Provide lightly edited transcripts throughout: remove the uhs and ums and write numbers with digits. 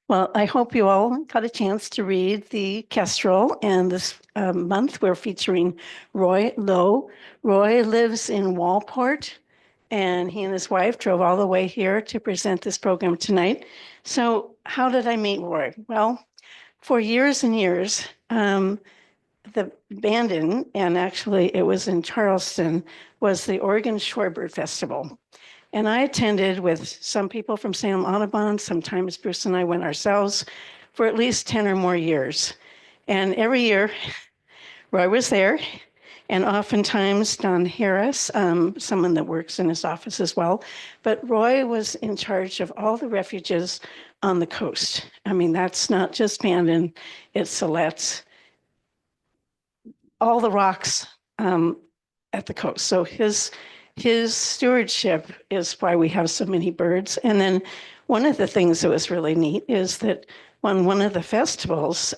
Well, I hope you all got a chance to read the Kestrel, and this month we're featuring Roy Lowe. Roy lives in Waldport, and he and his wife drove all the way here to present this program tonight. So how did I meet Roy? Well, for years and years, the Bandon, and actually it was in Charleston, was the Oregon Shorebird Festival. And I attended with some people from Salem Audubon. Sometimes Bruce and I went ourselves for at least 10 or more years. And every year, Roy was there. And oftentimes Don Harris, someone that works in his office as well. But Roy was in charge of all the refuges on the coast. I mean, that's not just Bandon, it's Siletz, all the rocks at the coast. So his stewardship is why we have so many birds. And then one of the things that was really neat is that on one of the festivals,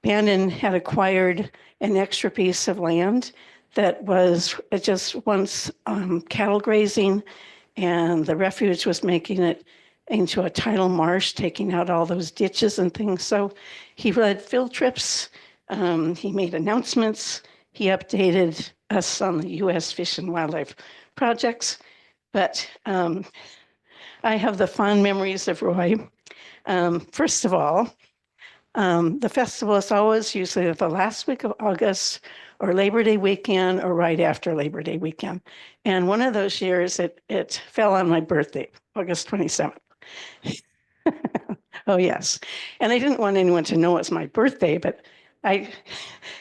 Bandon had acquired an extra piece of land that was just once cattle grazing, and the refuge was making it into a tidal marsh, taking out all those ditches and things. So he led field trips, he made announcements, he updated us on the U.S. Fish and Wildlife projects, but I have the fond memories of Roy. First of all, the festival is always usually the last week of August or Labor Day weekend or right after Labor Day weekend. And one of those years, it fell on my birthday, August 27th. Oh, yes. And I didn't want anyone to know it was my birthday, but I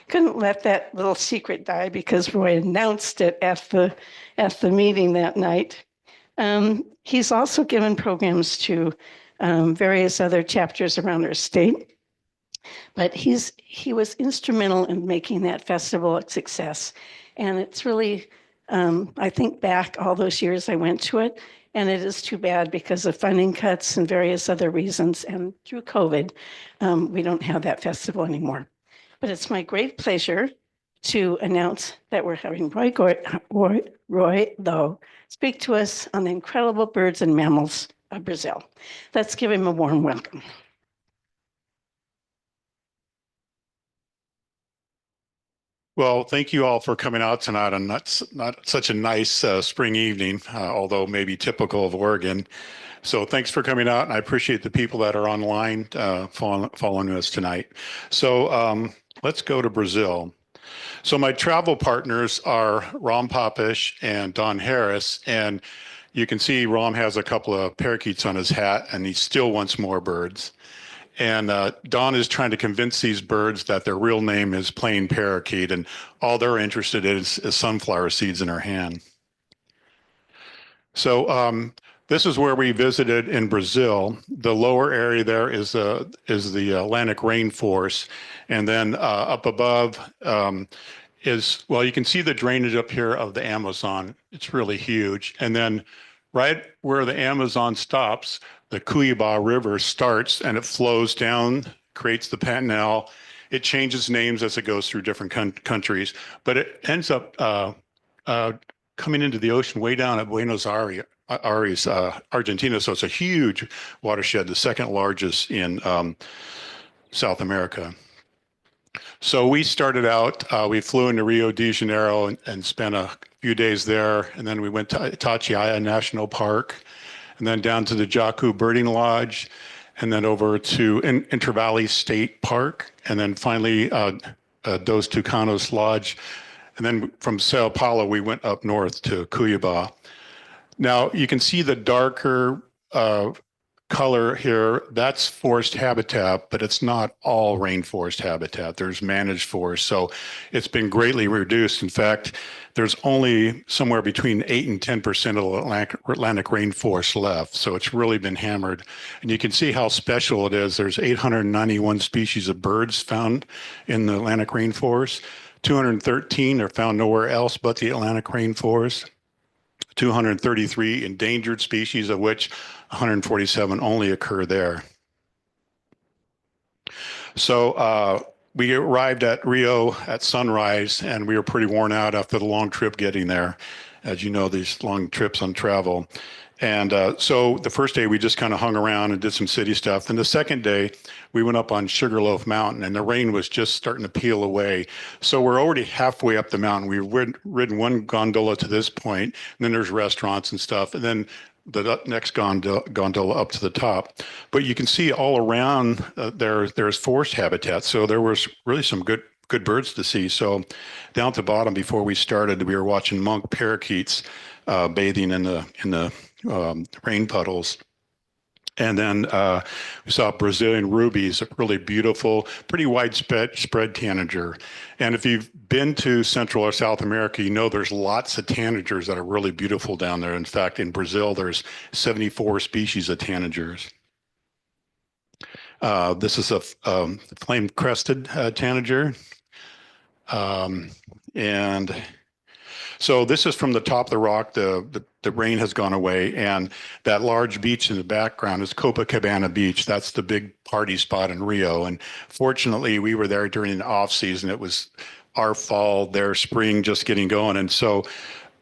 couldn't let that little secret die because Roy announced it at the meeting that night. He's also given programs to various other chapters around our state, but he was instrumental in making that festival a success. And it's really, I think back all those years I went to it, and it is too bad because of funding cuts and various other reasons. And through COVID, we don't have that festival anymore. But it's my great pleasure to announce that we're having Roy Lowe speak to us on the incredible birds and mammals of Brazil. Let's give him a warm welcome. Well, thank you all for coming out tonight on not such a nice spring evening, although maybe typical of Oregon. So thanks for coming out, and I appreciate the people that are online following us tonight. So let's go to Brazil. So my travel partners are Ram Papish and Don Harris, and you can see Ram has a couple of parakeets on his hat, and he still wants more birds. And Don is trying to convince these birds that their real name is plain parakeet, and all they're interested in is sunflower seeds in her hand. So this is where we visited in Brazil. The lower area there is the Atlantic rainforest, and then up above well, you can see the drainage up here of the Amazon. It's really huge, and then right where the Amazon stops, the Cuiaba River starts and it flows down, creates the Pantanal. It changes names as it goes through different countries, but it ends up coming into the ocean way down at Buenos Aires, Argentina. So it's a huge watershed, the second largest in South America. So we started out, we flew into Rio de Janeiro and spent a few days there. And then we went to Itatiaia National Park, and then down to the Jacu Birding Lodge, and then over to Intervalley State Park, and then finally Dos Tucanos Lodge. And then from Sao Paulo, we went up north to Cuiabá. Now you can see the darker color here, that's forest habitat, but it's not all rainforest habitat. There's managed forest, so it's been greatly reduced. In fact, there's only somewhere between 8 and 10% of the Atlantic rainforest left, so it's really been hammered. And you can see how special it is. There's 891 species of birds found in the Atlantic rainforest. 213 are found nowhere else but the Atlantic rainforest. 233 endangered species, of which 147 only occur there. So we arrived at Rio at sunrise, and we were pretty worn out after the long trip getting there. as you know, these long trips on travel. And so the first day we just kind of hung around and did some city stuff. Then the second day we went up on Sugarloaf Mountain and the rain was just starting to peel away. So we're already halfway up the mountain. We've ridden one gondola to this point, and then there's restaurants and stuff. And then the next gondola up to the top. But you can see all around there's forest habitat. So there was really some good birds to see. So down at the bottom before we started, we were watching monk parakeets bathing in the rain puddles. And then we saw Brazilian rubies, a really beautiful, pretty widespread tanager. And if you've been to Central or South America, you know there's lots of tanagers that are really beautiful down there. In fact, in Brazil, there's 74 species of tanagers. This is a flame-crested tanager. And so this is from the top of the rock. The rain has gone away, and that large beach in the background is Copacabana Beach. That's the big party spot in Rio. And fortunately, we were there during the off season. It was our fall, their spring, just getting going. And so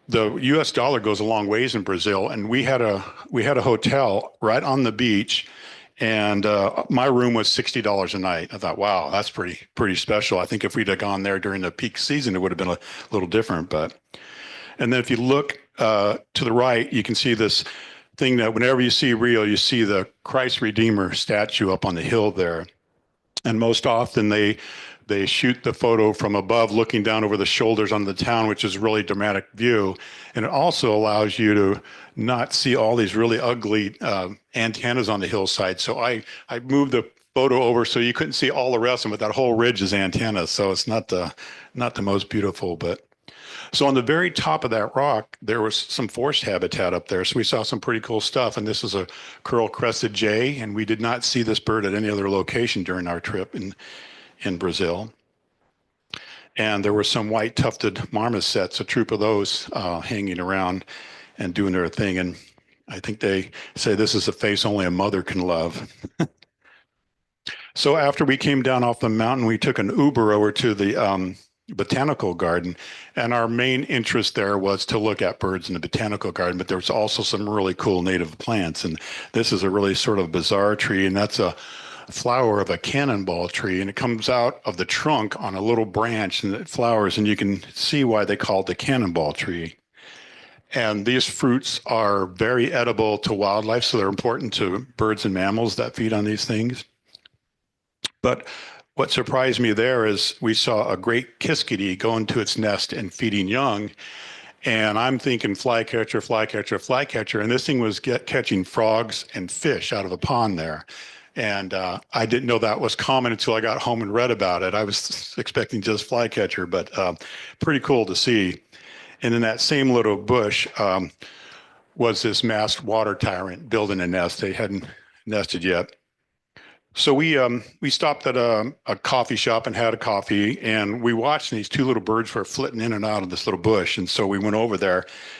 the U.S. dollar goes a long ways in Brazil, and we had a hotel right on the beach. And my room was $60 a night. I thought, wow, that's pretty special. I think if we'd have gone there during the peak season, it would have been a little different. And then if you look to the right, you can see this thing that whenever you see Rio, you see the Christ Redeemer statue up on the hill there. And most often they shoot the photo from above, looking down over the shoulders on the town, which is a really dramatic view. And it also allows you to not see all these really ugly antennas on the hillside. So I moved the photo over so you couldn't see all the rest of it. That whole ridge is antennas, so it's not the most beautiful. But so on the very top of that rock, there was some forest habitat up there. So we saw some pretty cool stuff. And this is a curl-crested jay, and we did not see this bird at any other location during our trip in Brazil. And there were some white tufted marmosets, a troop of those hanging around and doing their thing. And I think they say this is a face only a mother can love. So after we came down off the mountain, we took an Uber over to the botanical garden. And our main interest there was to look at birds in the botanical garden, but there was also some really cool native plants. And this is a really sort of bizarre tree, and that's a flower of a cannonball tree, and it comes out of the trunk on a little branch and it flowers, and you can see why they call it the cannonball tree. And these fruits are very edible to wildlife, so they're important to birds and mammals that feed on these things. But what surprised me there is we saw a great kiskadee go into its nest and feeding young. And I'm thinking flycatcher, flycatcher, flycatcher. And this thing was catching frogs and fish out of a pond there. And I didn't know that was common until I got home and read about it. I was expecting just flycatcher, but pretty cool to see. And in that same little bush was this masked water tyrant building a nest. They hadn't nested yet. So we stopped at a coffee shop and had a coffee, and we watched, and these two little birds were flitting in and out of this little bush. And so we went over there,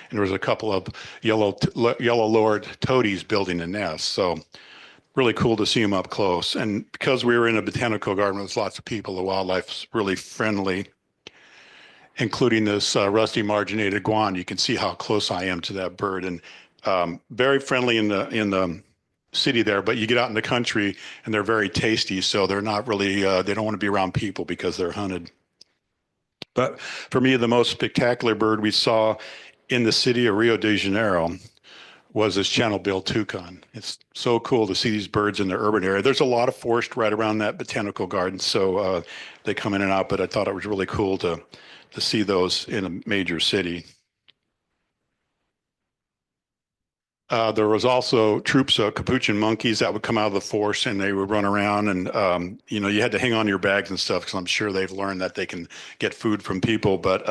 and there was a couple of yellow-lored toadies building a nest. So really cool to see them up close. And because we were in a botanical garden with lots of people, the wildlife's really friendly, including this rusty marginated guan. You can see how close I am to that bird, and very friendly in the city there, but you get out in the country and they're very tasty. So they're not really, they don't want to be around people because they're hunted. But for me, the most spectacular bird we saw in the city of Rio de Janeiro was this channel-billed toucan. It's so cool to see these birds in the urban area. There's a lot of forest right around that botanical garden, so they come in and out, but I thought it was really cool to see those in a major city. There was also troops of capuchin monkeys that would come out of the forest, and they would run around, and you had to hang on to your bags and stuff because I'm sure they've learned that they can get food from people, but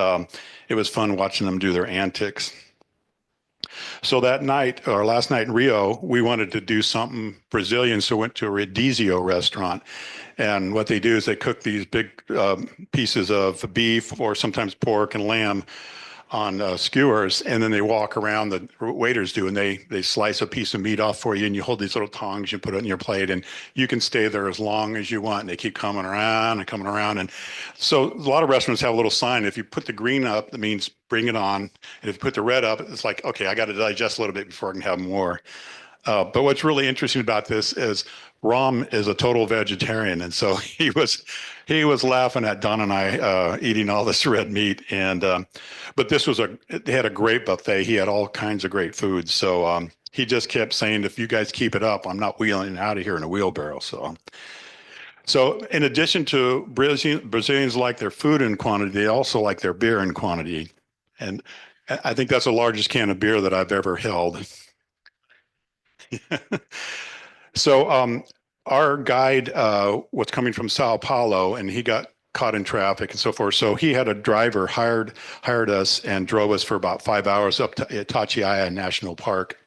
it was fun watching them do their antics. So that night, or last night in Rio, we wanted to do something Brazilian, so went to a rodizio restaurant. And what they do is they cook these big pieces of beef or sometimes pork and lamb skewers, and then they walk around, the waiters do, and they slice a piece of meat off for you, and you hold these little tongs, you put it in your plate, and you can stay there as long as you want. And they keep coming around and coming around. And so a lot of restaurants have a little sign. If you put the green up, that means bring it on. And if you put the red up, it's like, okay, I got to digest a little bit before I can have more. But what's really interesting about this is Ram is a total vegetarian, and so he was laughing at Don and I eating all this red meat. And but they had a great buffet. He had all kinds of great foods. So he just kept saying, "If you guys keep it up, I'm not wheeling out of here in a wheelbarrow." So in addition to Brazilians like their food in quantity, they also like their beer in quantity, and I think that's the largest can of beer that I've ever held. So our guide was coming from Sao Paulo, and he got caught in traffic and so forth. So he had a driver hired us and drove us for about 5 hours up to Itatiaia National Park.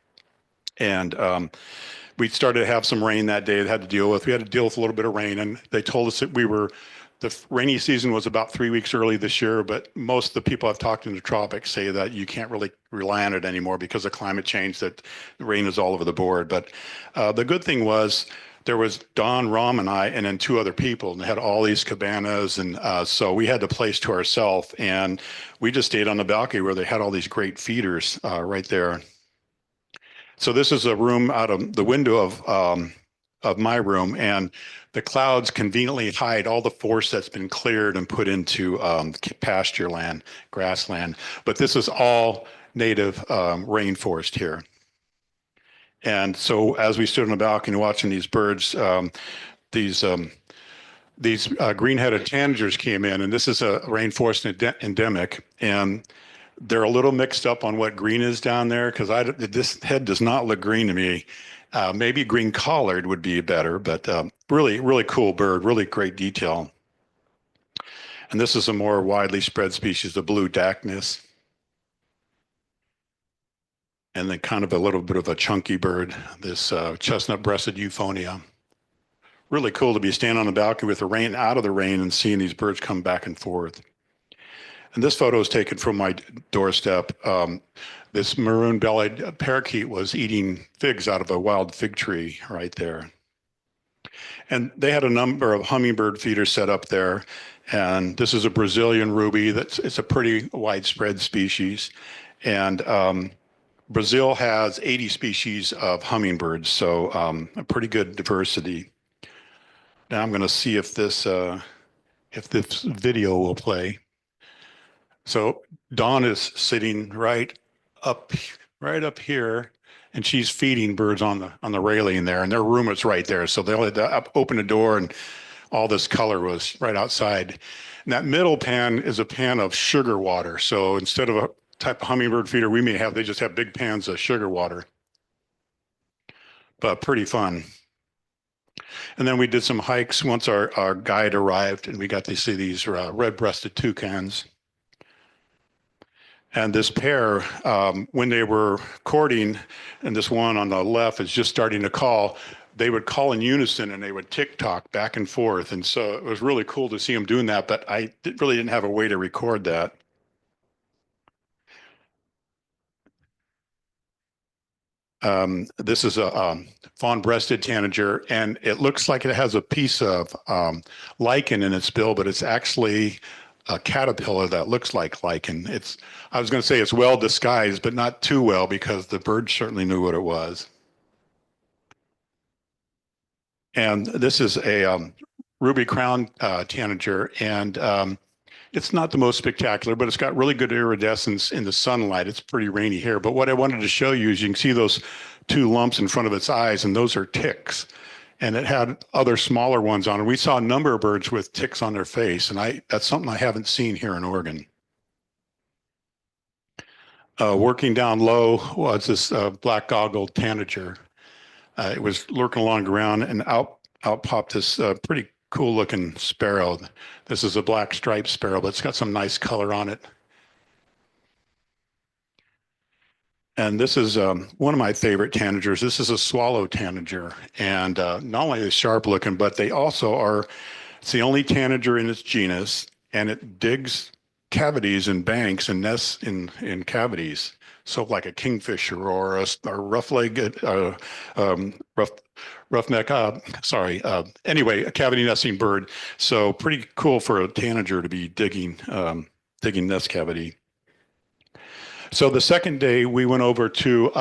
And we started to have some rain that day. We had to deal with a little bit of rain, and they told us that the rainy season was about 3 weeks early this year, but most of the people I've talked in the tropics say that you can't really rely on it anymore because of climate change, that the rain is all over the board. But the good thing was there was Don, Ram, and I, and then two other people, and they had all these cabanas. And so we had the place to ourselves, and we just stayed on the balcony where they had all these great feeders right there. So this is a room out of the window of my room, and the clouds conveniently hide all the forest that's been cleared and put into pasture land, grassland. But this is all native rainforest here. And so as we stood on the balcony watching these birds, these green-headed tanagers came in, and this is a rainforest endemic. And they're a little mixed up on what green is down there, because this head does not look green to me. Maybe green collared would be better, but really, really cool bird, really great detail. And this is a more widely spread species, the blue dacnus. And then kind of a little bit of a chunky bird, this chestnut-breasted euphonia. Really cool to be standing on the balcony with the rain, out of the rain, and seeing these birds come back and forth. And this photo is taken from my doorstep. This maroon-bellied parakeet was eating figs out of a wild fig tree right there. And they had a number of hummingbird feeders set up there. And this is a Brazilian ruby. It's a pretty widespread species. And Brazil has 80 species of hummingbirds, so a pretty good diversity. Now I'm going to see if this video will play. So Dawn is sitting right up here, and she's feeding birds on the railing there, and their room is right there. So they only had to open the door, and all this color was right outside. And that middle pan is a pan of sugar water. So instead of a type of hummingbird feeder they just have big pans of sugar water. But pretty fun. And then we did some hikes once our guide arrived, and we got to see these red-breasted toucans. And this pair, when they were courting, and this one on the left is just starting to call, they would call in unison, and they would tick-tock back and forth. And so it was really cool to see them doing that, but I really didn't have a way to record that. This is a fawn-breasted tanager, and it looks like it has a piece of lichen in its bill, but it's actually a caterpillar that looks like lichen. I was going to say it's well disguised, but not too well, because the bird certainly knew what it was. And this is a ruby crown tanager, and it's not the most spectacular, but it's got really good iridescence in the sunlight. It's pretty rainy here. But what I wanted to show you is you can see those two lumps in front of its eyes, and those are ticks. And it had other smaller ones on it. We saw a number of birds with ticks on their face, and that's something I haven't seen here in Oregon. Working down low was this black-goggled tanager. It was lurking along the ground, and out popped this pretty cool-looking sparrow. This is a black striped sparrow, but it's got some nice color on it. And this is one of my favorite tanagers. This is a swallow tanager. And not only are they sharp looking, but they also it's the only tanager in its genus, and it digs cavities in banks and nests in cavities. So like a kingfisher or a rough-legged, rough roughneck. Anyway, a cavity nesting bird. So pretty cool for a tanager to be digging nest cavity. So the second day we went over to,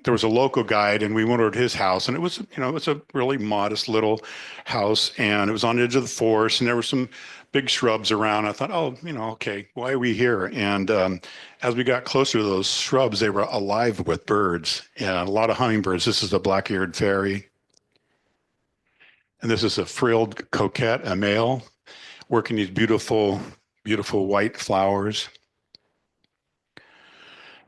there was a local guide and we went over to his house, and it was, it was a really modest little house, and it was on the edge of the forest, and there were some big shrubs around. I thought, oh, okay, why are we here? And as we got closer to those shrubs, they were alive with birds, and a lot of hummingbirds. This is a black-eared fairy. And this is a frilled coquette, a male, working these beautiful, beautiful white flowers.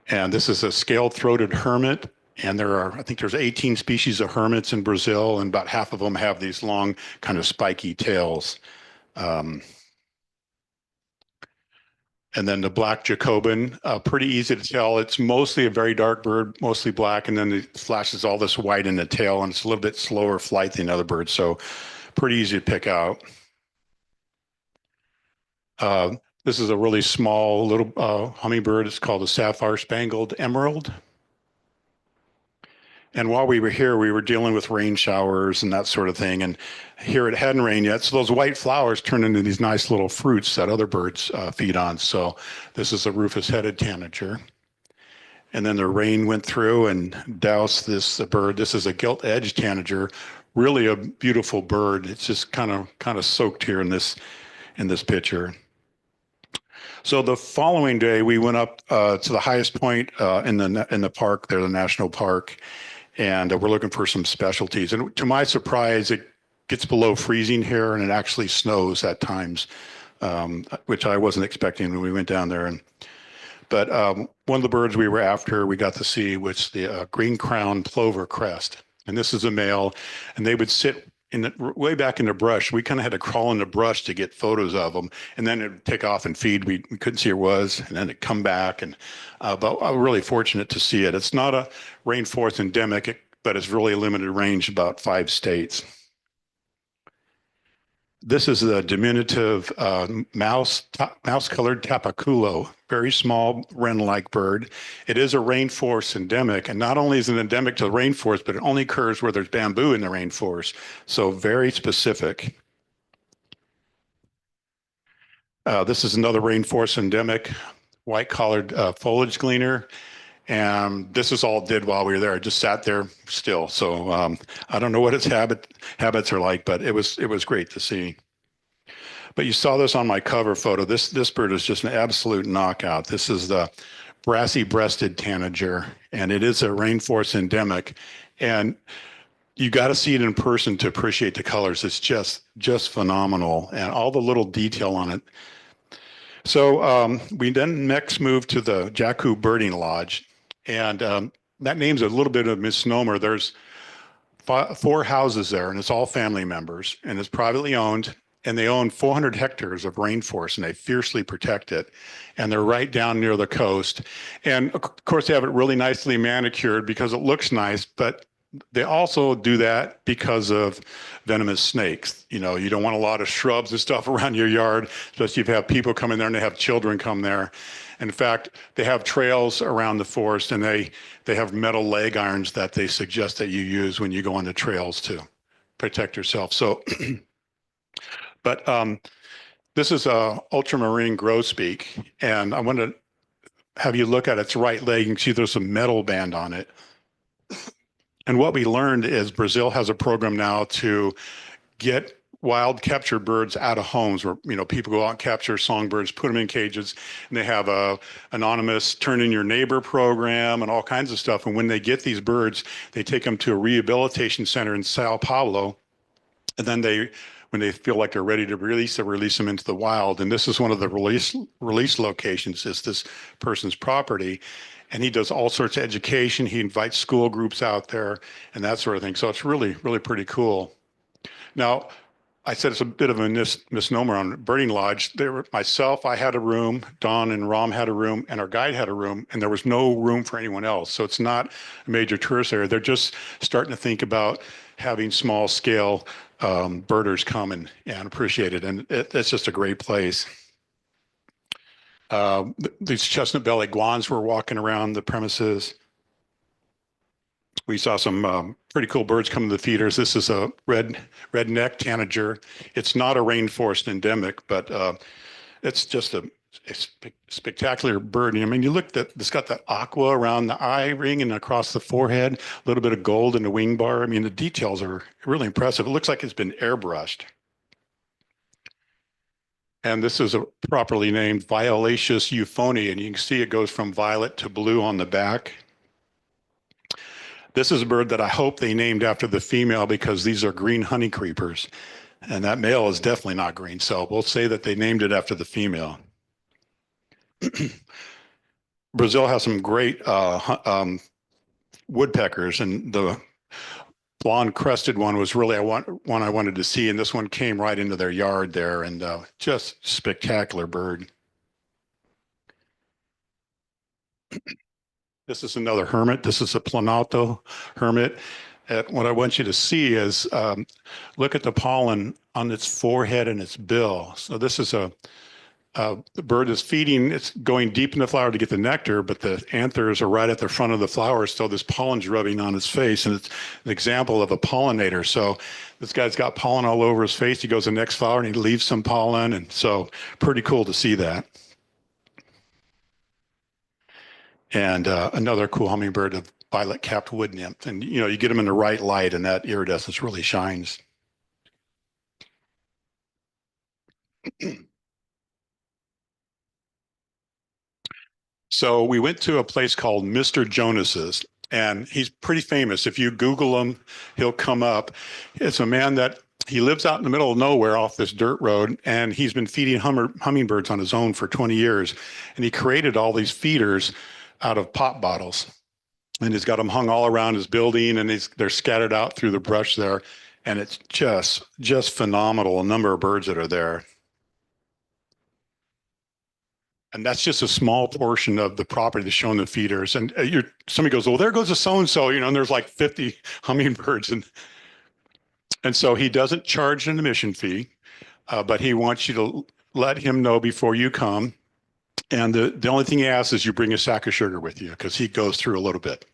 And this is a scale-throated hermit. And I think there's 18 species of hermits in Brazil, and about half of them have these long, kind of spiky tails. And then the black Jacobin, pretty easy to tell. It's mostly a very dark bird, mostly black, and then it flashes all this white in the tail, and it's a little bit slower flight than other birds, so pretty easy to pick out. This is a really small little hummingbird. It's called a sapphire spangled emerald. And while we were here, we were dealing with rain showers and that sort of thing. And here it hadn't rained yet. So those white flowers turn into these nice little fruits that other birds feed on. So this is a rufous-headed tanager. And then the rain went through and doused this bird. This is a gilt-edged tanager, really a beautiful bird. It's just kind of soaked here in this picture. So the following day, we went up to the highest point in the park there, the national park, and we're looking for some specialties. And to my surprise, it gets below freezing here, and it actually snows at times, which I wasn't expecting when we went down there. But one of the birds we were after, we got to see, was the green-crowned plover crest. And this is a male, and they would sit way back in the brush. We kind of had to crawl in the brush to get photos of them, and then it would take off and feed. We couldn't see where it was, and then it'd come back. But I'm really fortunate to see it. It's not a rainforest endemic, but it's really limited range, about 5 states. This is the diminutive mouse-colored tapaculo, very small wren-like bird. It is a rainforest endemic, and not only is it endemic to the rainforest, but it only occurs where there's bamboo in the rainforest, so very specific. This is another rainforest endemic, white-collared foliage gleaner, and this is all it did while we were there. It just sat there still. So I don't know what its habits are like, but it was great to see. But you saw this on my cover photo. This bird is just an absolute knockout. This is the brassy-breasted tanager, and it is a rainforest endemic. And you got to see it in person to appreciate the colors. It's just phenomenal, and all the little detail on it. So we then next moved to the Jacu Birding Lodge. And that name's a little bit of a misnomer. There's 4 houses there, and it's all family members, and it's privately owned, and they own 400 hectares of rainforest, and they fiercely protect it. And they're right down near the coast. And of course, they have it really nicely manicured because it looks nice, but they also do that because of venomous snakes. You don't want a lot of shrubs and stuff around your yard, especially if you have people come in there and they have children come there. In fact, they have trails around the forest, and they have metal leg irons that they suggest that you use when you go on the trails to protect yourself. So, but this is a ultramarine grosbeak, and I want to have you look at its right leg. You can see there's a metal band on it. And what we learned is Brazil has a program now to get wild captured birds out of homes where, people go out and capture songbirds, put them in cages, and they have a anonymous turn in your neighbor program and all kinds of stuff. And when they get these birds, they take them to a rehabilitation center in Sao Paulo. And then when they feel like they're ready to release, they release them into the wild. And this is one of the release locations. It's this person's property. And he does all sorts of education. He invites school groups out there and that sort of thing. So it's really, really pretty cool. Now, I said it's a bit of a misnomer on Birding Lodge. Myself, I had a room, Don and Ram had a room, and our guide had a room, and there was no room for anyone else. So it's not a major tourist area. They're just starting to think about having small scale birders come and appreciate it. And it's just a great place. These chestnut-bellied guans were walking around the premises. We saw some pretty cool birds come to the feeders. This is a red-necked tanager. It's not a rainforest endemic, but it's just a spectacular bird. I mean, you look at it's got the aqua around the eye ring and across the forehead, a little bit of gold in the wing bar. I mean, the details are really impressive. It looks like it's been airbrushed. And this is a properly named Violaceous euphony, and you can see it goes from violet to blue on the back. This is a bird that I hope they named after the female because these are green honey creepers. And that male is definitely not green. So we'll say that they named it after the female. Brazil has some great woodpeckers, and the blonde crested one was really one I wanted to see. And this one came right into their yard there, and just spectacular bird. This is another hermit. This is a Planalto hermit. What I want you to see is look at the pollen on its forehead and its bill. So this is the bird is feeding, it's going deep in the flower to get the nectar, but the anthers are right at the front of the flower, so this pollen's rubbing on its face, and it's an example of a pollinator. So this guy's got pollen all over his face. He goes to the next flower and he leaves some pollen, and so pretty cool to see that. And another cool hummingbird, a violet-capped wood nymph. And, you know, you get them in the right light and that iridescence really shines. So we went to a place called Mr. Jonas's, and he's pretty famous. If you Google him, he'll come up. It's a man that he lives out in the middle of nowhere off this dirt road, and he's been feeding hummingbirds on his own for 20 years. And he created all these feeders out of pop bottles. And he's got them hung all around his building, and they're scattered out through the brush there. And it's just phenomenal, a number of birds that are there. And that's just a small portion of the property that's shown the feeders. And somebody goes, well, there goes a so-and-so, you know, and there's like 50 hummingbirds. And so he doesn't charge an admission fee, but he wants you to let him know before you come. And the only thing he asks is you bring a sack of sugar with you, because he goes through a little bit.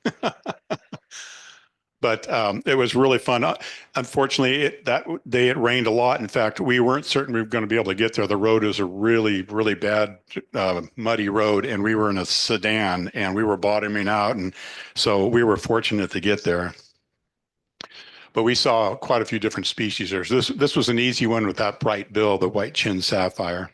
But it was really fun. Unfortunately, that day it rained a lot. In fact, we weren't certain we were going to be able to get there. The road is a really, really bad, muddy road, and we were in a sedan, and we were bottoming out. And so we were fortunate to get there. But we saw quite a few different species there. This was an easy one with that bright bill, the white-chinned sapphire.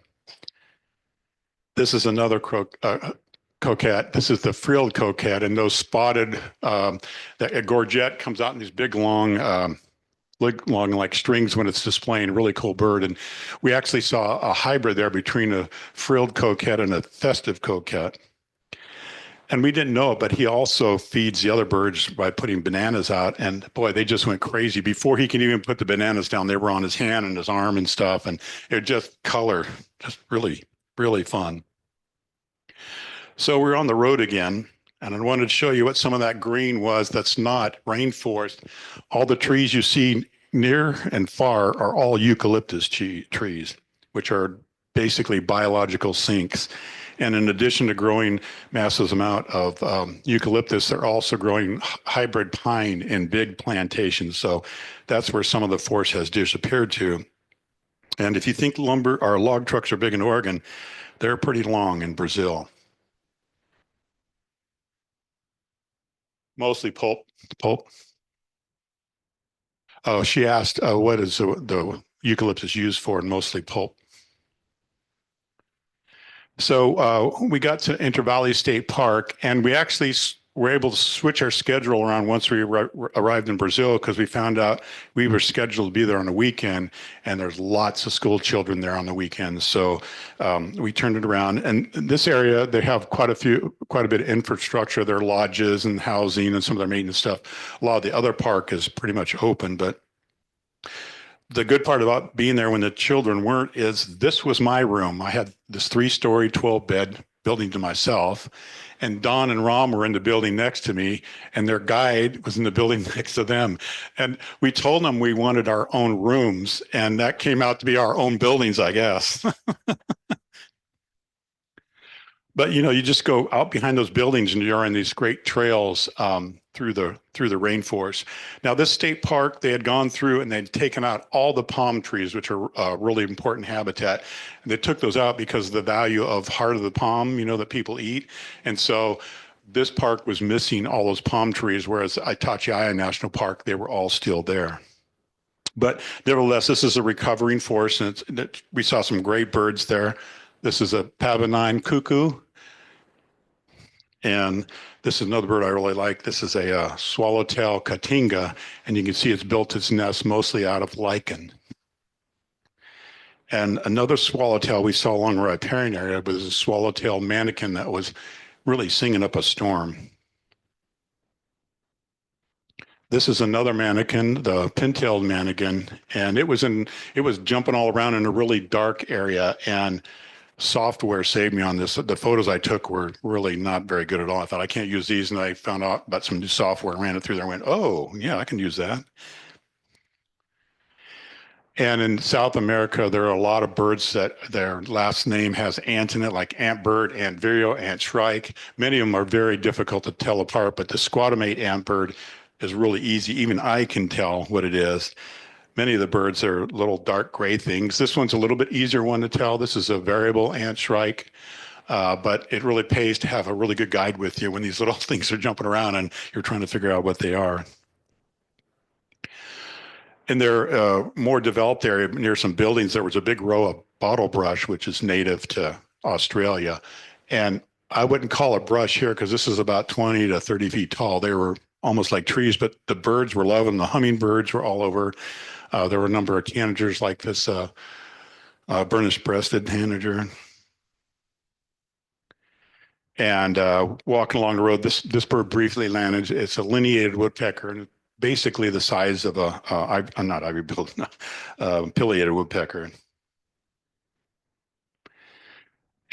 This is another coquette. This is the frilled coquette, and those spotted, that gorget comes out in these big, long like strings when it's displaying. Really cool bird. And we actually saw a hybrid there between a frilled coquette and a festive coquette. And we didn't know it, but he also feeds the other birds by putting bananas out. And boy, they just went crazy. Before he can even put the bananas down, they were on his hand and his arm and stuff. And it just color, just really, really fun. So we're on the road again, and I wanted to show you what some of that green was that's not rainforest. All the trees you see near and far are all eucalyptus trees, which are basically biological sinks. And in addition to growing massive amount of eucalyptus, they're also growing hybrid pine in big plantations. So that's where some of the forest has disappeared to. And if you think lumber or log trucks are big in Oregon, they're pretty long in Brazil. Mostly pulp. Oh, she asked, what is the eucalyptus used for? And mostly pulp. So we got to Intervalley State Park, and we actually were able to switch our schedule around once we arrived in Brazil, because we found out we were scheduled to be there on a weekend, and there's lots of school children there on the weekends. So we turned it around. And in this area, they have quite a bit of infrastructure. There are lodges and housing and some of their maintenance stuff. A lot of the other park is pretty much open, but the good part about being there when the children weren't is this was my room. I had this 3-story, 12-bed building to myself, and Don and Rom were in the building next to me, and their guide was in the building next to them. And we told them we wanted our own rooms, and that came out to be our own buildings, I guess. But you just go out behind those buildings and you're on these great trails through the rainforest. Now, this state park, they had gone through and they'd taken out all the palm trees, which are really important habitat. And they took those out because of the value of heart of the palm, that people eat. And so this park was missing all those palm trees, whereas Itatiaia National Park, they were all still there. But nevertheless, this is a recovering forest, and we saw some great birds there. This is a pavonine cuckoo. And this is another bird I really like. This is a swallowtail caatinga, and you can see it's built its nest mostly out of lichen. And another swallowtail we saw along the riparian area was a swallowtail manakin that was really singing up a storm. This is another manakin, the pin-tailed manakin, and it was jumping all around in a really dark area, and software saved me on this. The photos I took were really not very good at all. I thought I can't use these, and I found out about some new software, ran it through there, and went, oh yeah, I can use that. And in South America, there are a lot of birds that their last name has ant in it, like antbird, antvireo, antshrike. Many of them are very difficult to tell apart, but the squatamate antbird is really easy. Even I can tell what it is. Many of the birds are little dark gray things. This one's a little bit easier one to tell. This is a variable antshrike, but it really pays to have a really good guide with you when these little things are jumping around and you're trying to figure out what they are. In their more developed area near some buildings, there was a big row of bottle brush, which is native to Australia. And I wouldn't call it brush here because this is about 20 to 30 feet tall. They were almost like trees, but the birds were loving them. The hummingbirds were all over. There were a number of tanagers like this burnish-breasted tanager. And walking along the road, this bird briefly landed. It's a lineated woodpecker, and basically the size of I'm not ivory-billed, pileated woodpecker.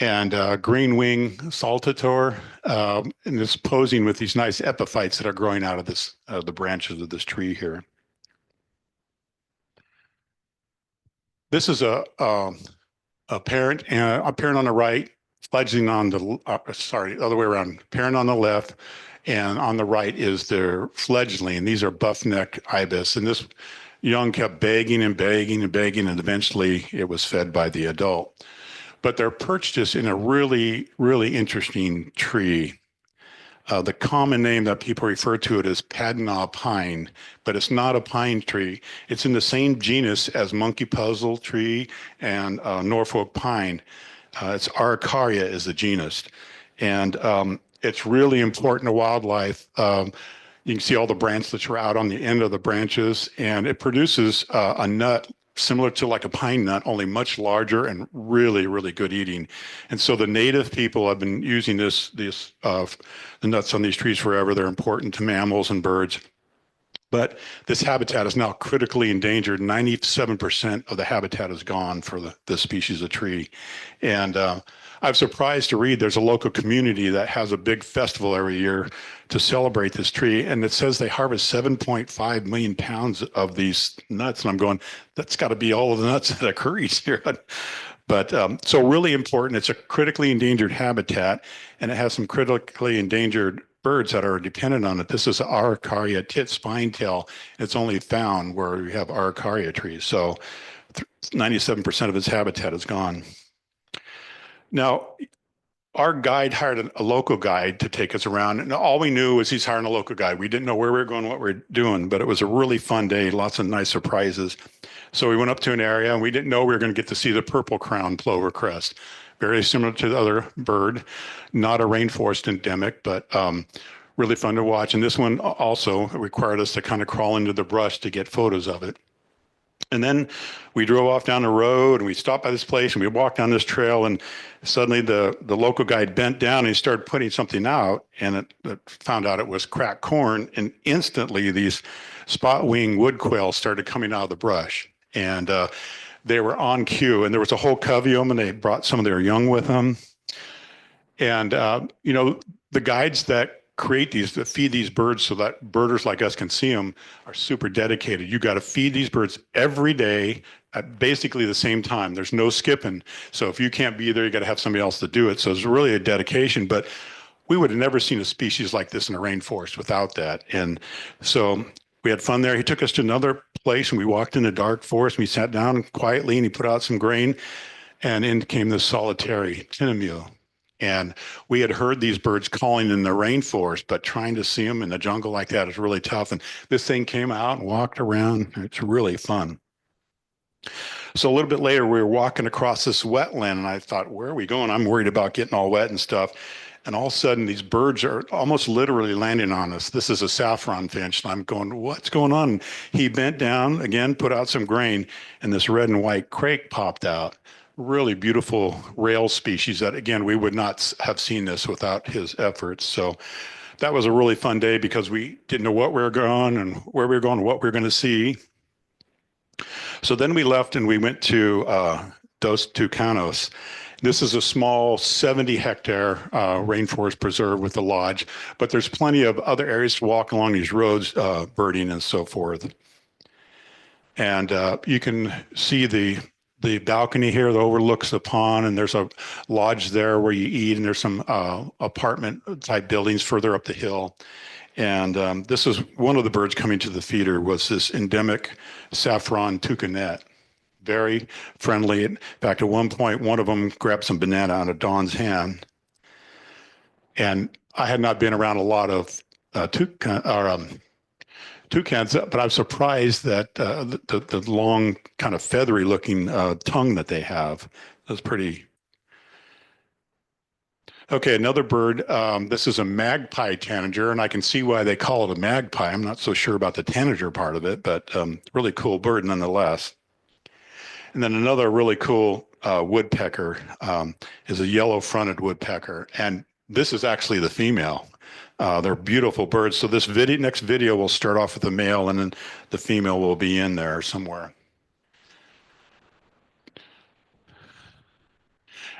And green wing saltator, and it's posing with these nice epiphytes that are growing out of the branches of this tree here. This is a parent, and a parent on the right, fledgling on the the other way around. Parent on the left, and on the right is their fledgling. These are buff-necked ibis, and this young kept begging and begging and begging, and eventually it was fed by the adult. But they're perched just in a really, really interesting tree. The common name that people refer to it as Pantanal pine, but it's not a pine tree. It's in the same genus as monkey puzzle tree and Norfolk pine. It's Araucaria is the genus. And it's really important to wildlife. You can see all the branchlets are out on the end of the branches, and it produces a nut similar to like a pine nut, only much larger and really, really good eating. And so the native people have been using the nuts on these trees forever. They're important to mammals and birds. But this habitat is now critically endangered. 97% of the habitat is gone for this species of tree. And I'm surprised to read there's a local community that has a big festival every year to celebrate this tree. And it says they harvest 7.5 million pounds of these nuts. And I'm going, that's got to be all of the nuts that occurs here. But so really important. It's a critically endangered habitat, and it has some critically endangered birds that are dependent on it. This is Araucaria tit spinetail. It's only found where we have Araucaria trees. So 97% of its habitat is gone. Now, our guide hired a local guide to take us around, and all we knew was he's hiring a local guide. We didn't know where we were going, what we were doing, but it was a really fun day, lots of nice surprises. So we went up to an area, and we didn't know we were going to get to see the purple crown plover crest. Very similar to the other bird, not a rainforest endemic, but really fun to watch. And this one also required us to kind of crawl into the brush to get photos of it. And then we drove off down the road, and we stopped by this place, and we walked down this trail, and suddenly the local guide bent down and he started putting something out, and it found out it was cracked corn, and instantly these spot-wing wood quails started coming out of the brush. And they were on cue, and there was a whole covey of them, and they brought some of their young with them. And, the guides that create these, to feed these birds so that birders like us can see them, are super dedicated. You got to feed these birds every day at basically the same time. There's no skipping. So if you can't be there, you got to have somebody else to do it. So it's really a dedication. But we would have never seen a species like this in a rainforest without that. And so we had fun there. He took us to another place and we walked in a dark forest and we sat down quietly and he put out some grain and in came this solitary tinamou. And we had heard these birds calling in the rainforest, but trying to see them in the jungle like that is really tough. And this thing came out and walked around. It's really fun. So a little bit later, we were walking across this wetland and I thought, where are we going? I'm worried about getting all wet and stuff. And all of a sudden, these birds are almost literally landing on us. This is a saffron finch. And I'm going, what's going on? And he bent down again, put out some grain, and this red and white crake popped out. Really beautiful rail species that, again, we would not have seen this without his efforts. So that was a really fun day because we didn't know what we were going and where we were going and what we were going to see. So then we left and we went to Dos Tucanos. This is a small 70-hectare rainforest preserve with a lodge, but there's plenty of other areas to walk along these roads, birding and so forth. And you can see the balcony here that overlooks the pond, and there's a lodge there where you eat, and there's some apartment type buildings further up the hill. And this is one of the birds coming to the feeder was this endemic saffron toucanet. Very friendly. In fact, at one point, one of them grabbed some banana out of Dawn's hand. And I had not been around a lot of toucans, but I'm surprised that the long, kind of feathery looking tongue that they have is pretty. Okay, another bird. This is a magpie tanager, and I can see why they call it a magpie. I'm not so sure about the tanager part of it, but really cool bird nonetheless. And then another really cool woodpecker is a yellow-fronted woodpecker, and this is actually the female. They're beautiful birds. So this next video will start off with the male, and then the female will be in there somewhere.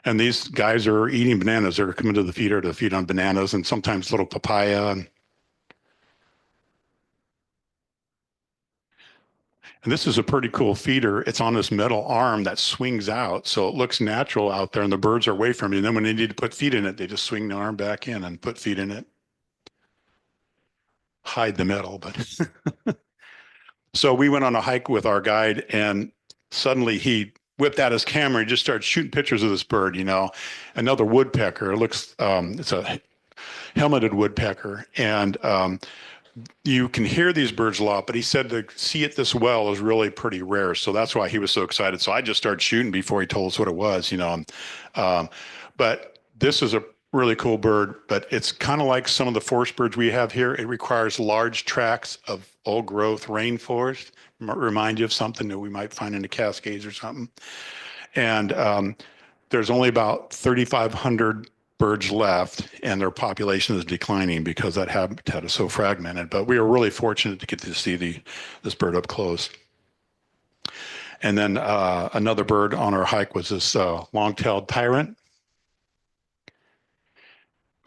And these guys are eating bananas. They're coming to the feeder to feed on bananas and sometimes little papaya. And this is a pretty cool feeder. It's on this metal arm that swings out. So it looks natural out there and the birds are away from you. And then when they need to put feed in it, they just swing the arm back in and put feed in it. Hide the metal, but. So we went on a hike with our guide and suddenly he whipped out his camera and just started shooting pictures of this bird, another woodpecker. It looks, it's a helmeted woodpecker. And you can hear these birds a lot, but he said to see it this well is really pretty rare. So that's why he was so excited. So I just started shooting before he told us what it was, But this is a really cool bird, but it's kind of like some of the forest birds we have here. It requires large tracts of old growth rainforest. Remind you of something that we might find in the Cascades or something. And there's only about 3,500 birds left, and their population is declining because that habitat is so fragmented. But we are really fortunate to get to see this bird up close. And then another bird on our hike was this long-tailed tyrant.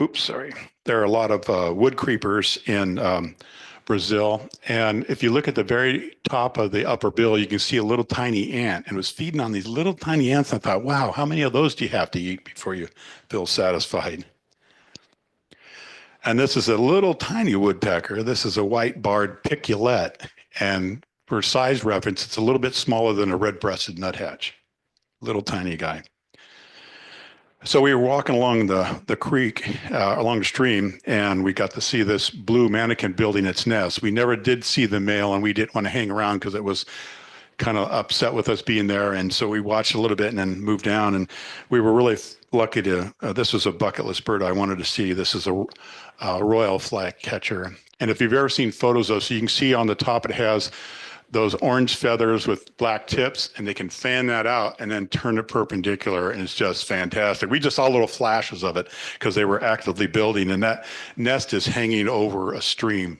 Oops, sorry. There are a lot of wood creepers in Brazil. And if you look at the very top of the upper bill, you can see a little tiny ant. And it was feeding on these little tiny ants. I thought, wow, how many of those do you have to eat before you feel satisfied? And this is a little tiny woodpecker. This is a white-barred piculette. And for size reference, it's a little bit smaller than a red-breasted nuthatch. Little tiny guy. So we were walking along the creek, along the stream, and we got to see this blue manakin building its nest. We never did see the male, and we didn't want to hang around because it was kind of upset with us being there. And so we watched a little bit and then moved down. And we were really lucky to, this was a bucket list bird I wanted to see. This is a royal flycatcher. And if you've ever seen photos of, so you can see on the top it has those orange feathers with black tips, and they can fan that out and then turn it perpendicular, and it's just fantastic. We just saw little flashes of it because they were actively building, and that nest is hanging over a stream.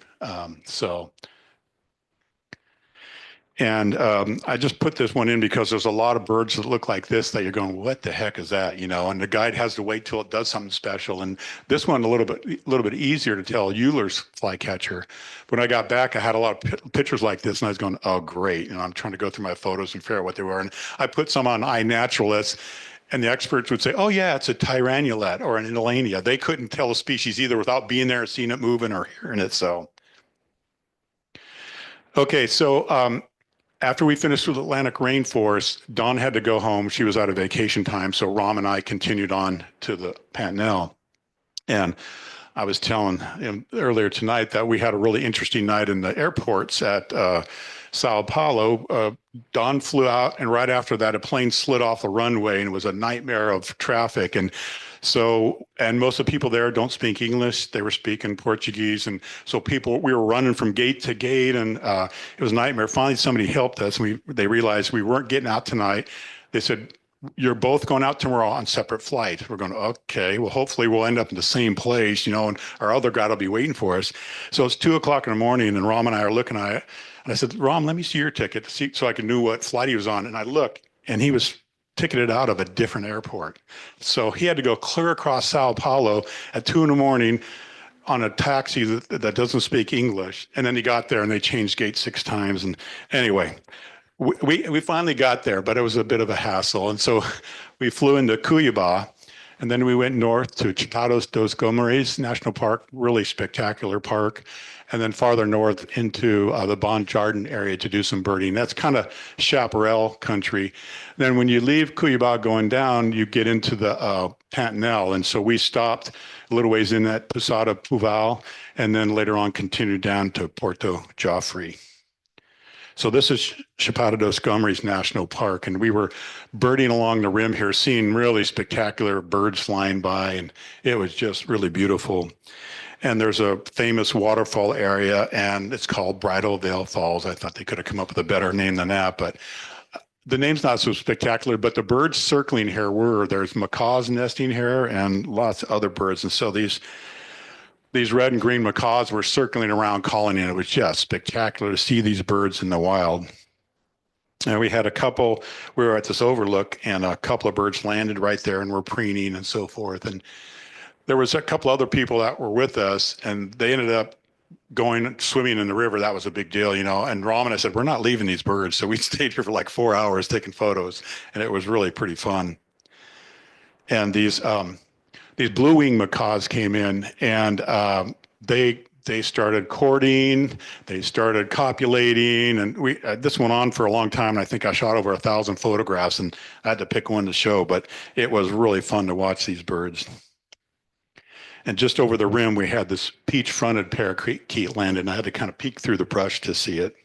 And I just put this one in because there's a lot of birds that look like this that you're going, what the heck is that? You know, and the guide has to wait till it does something special. And this one a little bit easier to tell, Euler's flycatcher. When I got back, I had a lot of pictures like this, and I was going, oh, great. You know, I'm trying to go through my photos and figure out what they were. And I put some on iNaturalist, and the experts would say, oh, yeah, it's a tyrannulet or an inalania. They couldn't tell a species either without being there, seeing it moving or hearing it. So, okay, so after we finished with Atlantic Rainforest, Dawn had to go home. She was out of vacation time. So Ram and I continued on to the Pantanal. And I was telling him earlier tonight that we had a really interesting night in the airports at Sao Paulo. Dawn flew out, and right after that, a plane slid off the runway, and it was a nightmare of traffic. And so, and most of the people there don't speak English. They were speaking Portuguese. And so we were running from gate to gate, and it was a nightmare. Finally, somebody helped us. They realized we weren't getting out tonight. They said, you're both going out tomorrow on separate flights. We're going, okay, well, hopefully we'll end up in the same place, you know, and our other guide will be waiting for us. So it's 2 o'clock in the morning, and Ram and I are looking at it. And I said, Ram, let me see your ticket so I can know what flight he was on. And I look, and he was ticketed out of a different airport. So he had to go clear across Sao Paulo at 2 in the morning on a taxi that doesn't speak English. And then he got there, and they changed gate 6 times. And anyway, we finally got there, but it was a bit of a hassle. And so we flew into Cuiaba, and then we went north to Chapados dos Gomeres National Park, really spectacular park. And then farther north into the Bon Jardin area to do some birding. That's kind of chaparral country. Then when you leave Cuiaba going down, you get into the Pantanal. And so we stopped a little ways in that Posada Puval, and then later on continued down to Porto Joffre. So this is Chapada dos Gomeres National Park, and we were birding along the rim here, seeing really spectacular birds flying by, and it was just really beautiful. And there's a famous waterfall area, and it's called Bridal Veil Falls. I thought they could have come up with a better name than that, but the name's not so spectacular, but the birds circling here there's macaws nesting here and lots of other birds. And so these red and green macaws were circling around calling, and it was just spectacular to see these birds in the wild. And we were at this overlook, and a couple of birds landed right there and were preening and so forth. And there was a couple other people that were with us, and they ended up going swimming in the river. That was a big deal, you know. And Ram and I said, we're not leaving these birds. So we stayed here for like 4 hours taking photos, and it was really pretty fun. And these blue-winged macaws came in, and they started courting, they started copulating, and this went on for a long time. And I think I shot over 1,000 photographs, and I had to pick one to show, but it was really fun to watch these birds. And just over the rim, we had this peach-fronted parakeet landed, and I had to kind of peek through the brush to see it.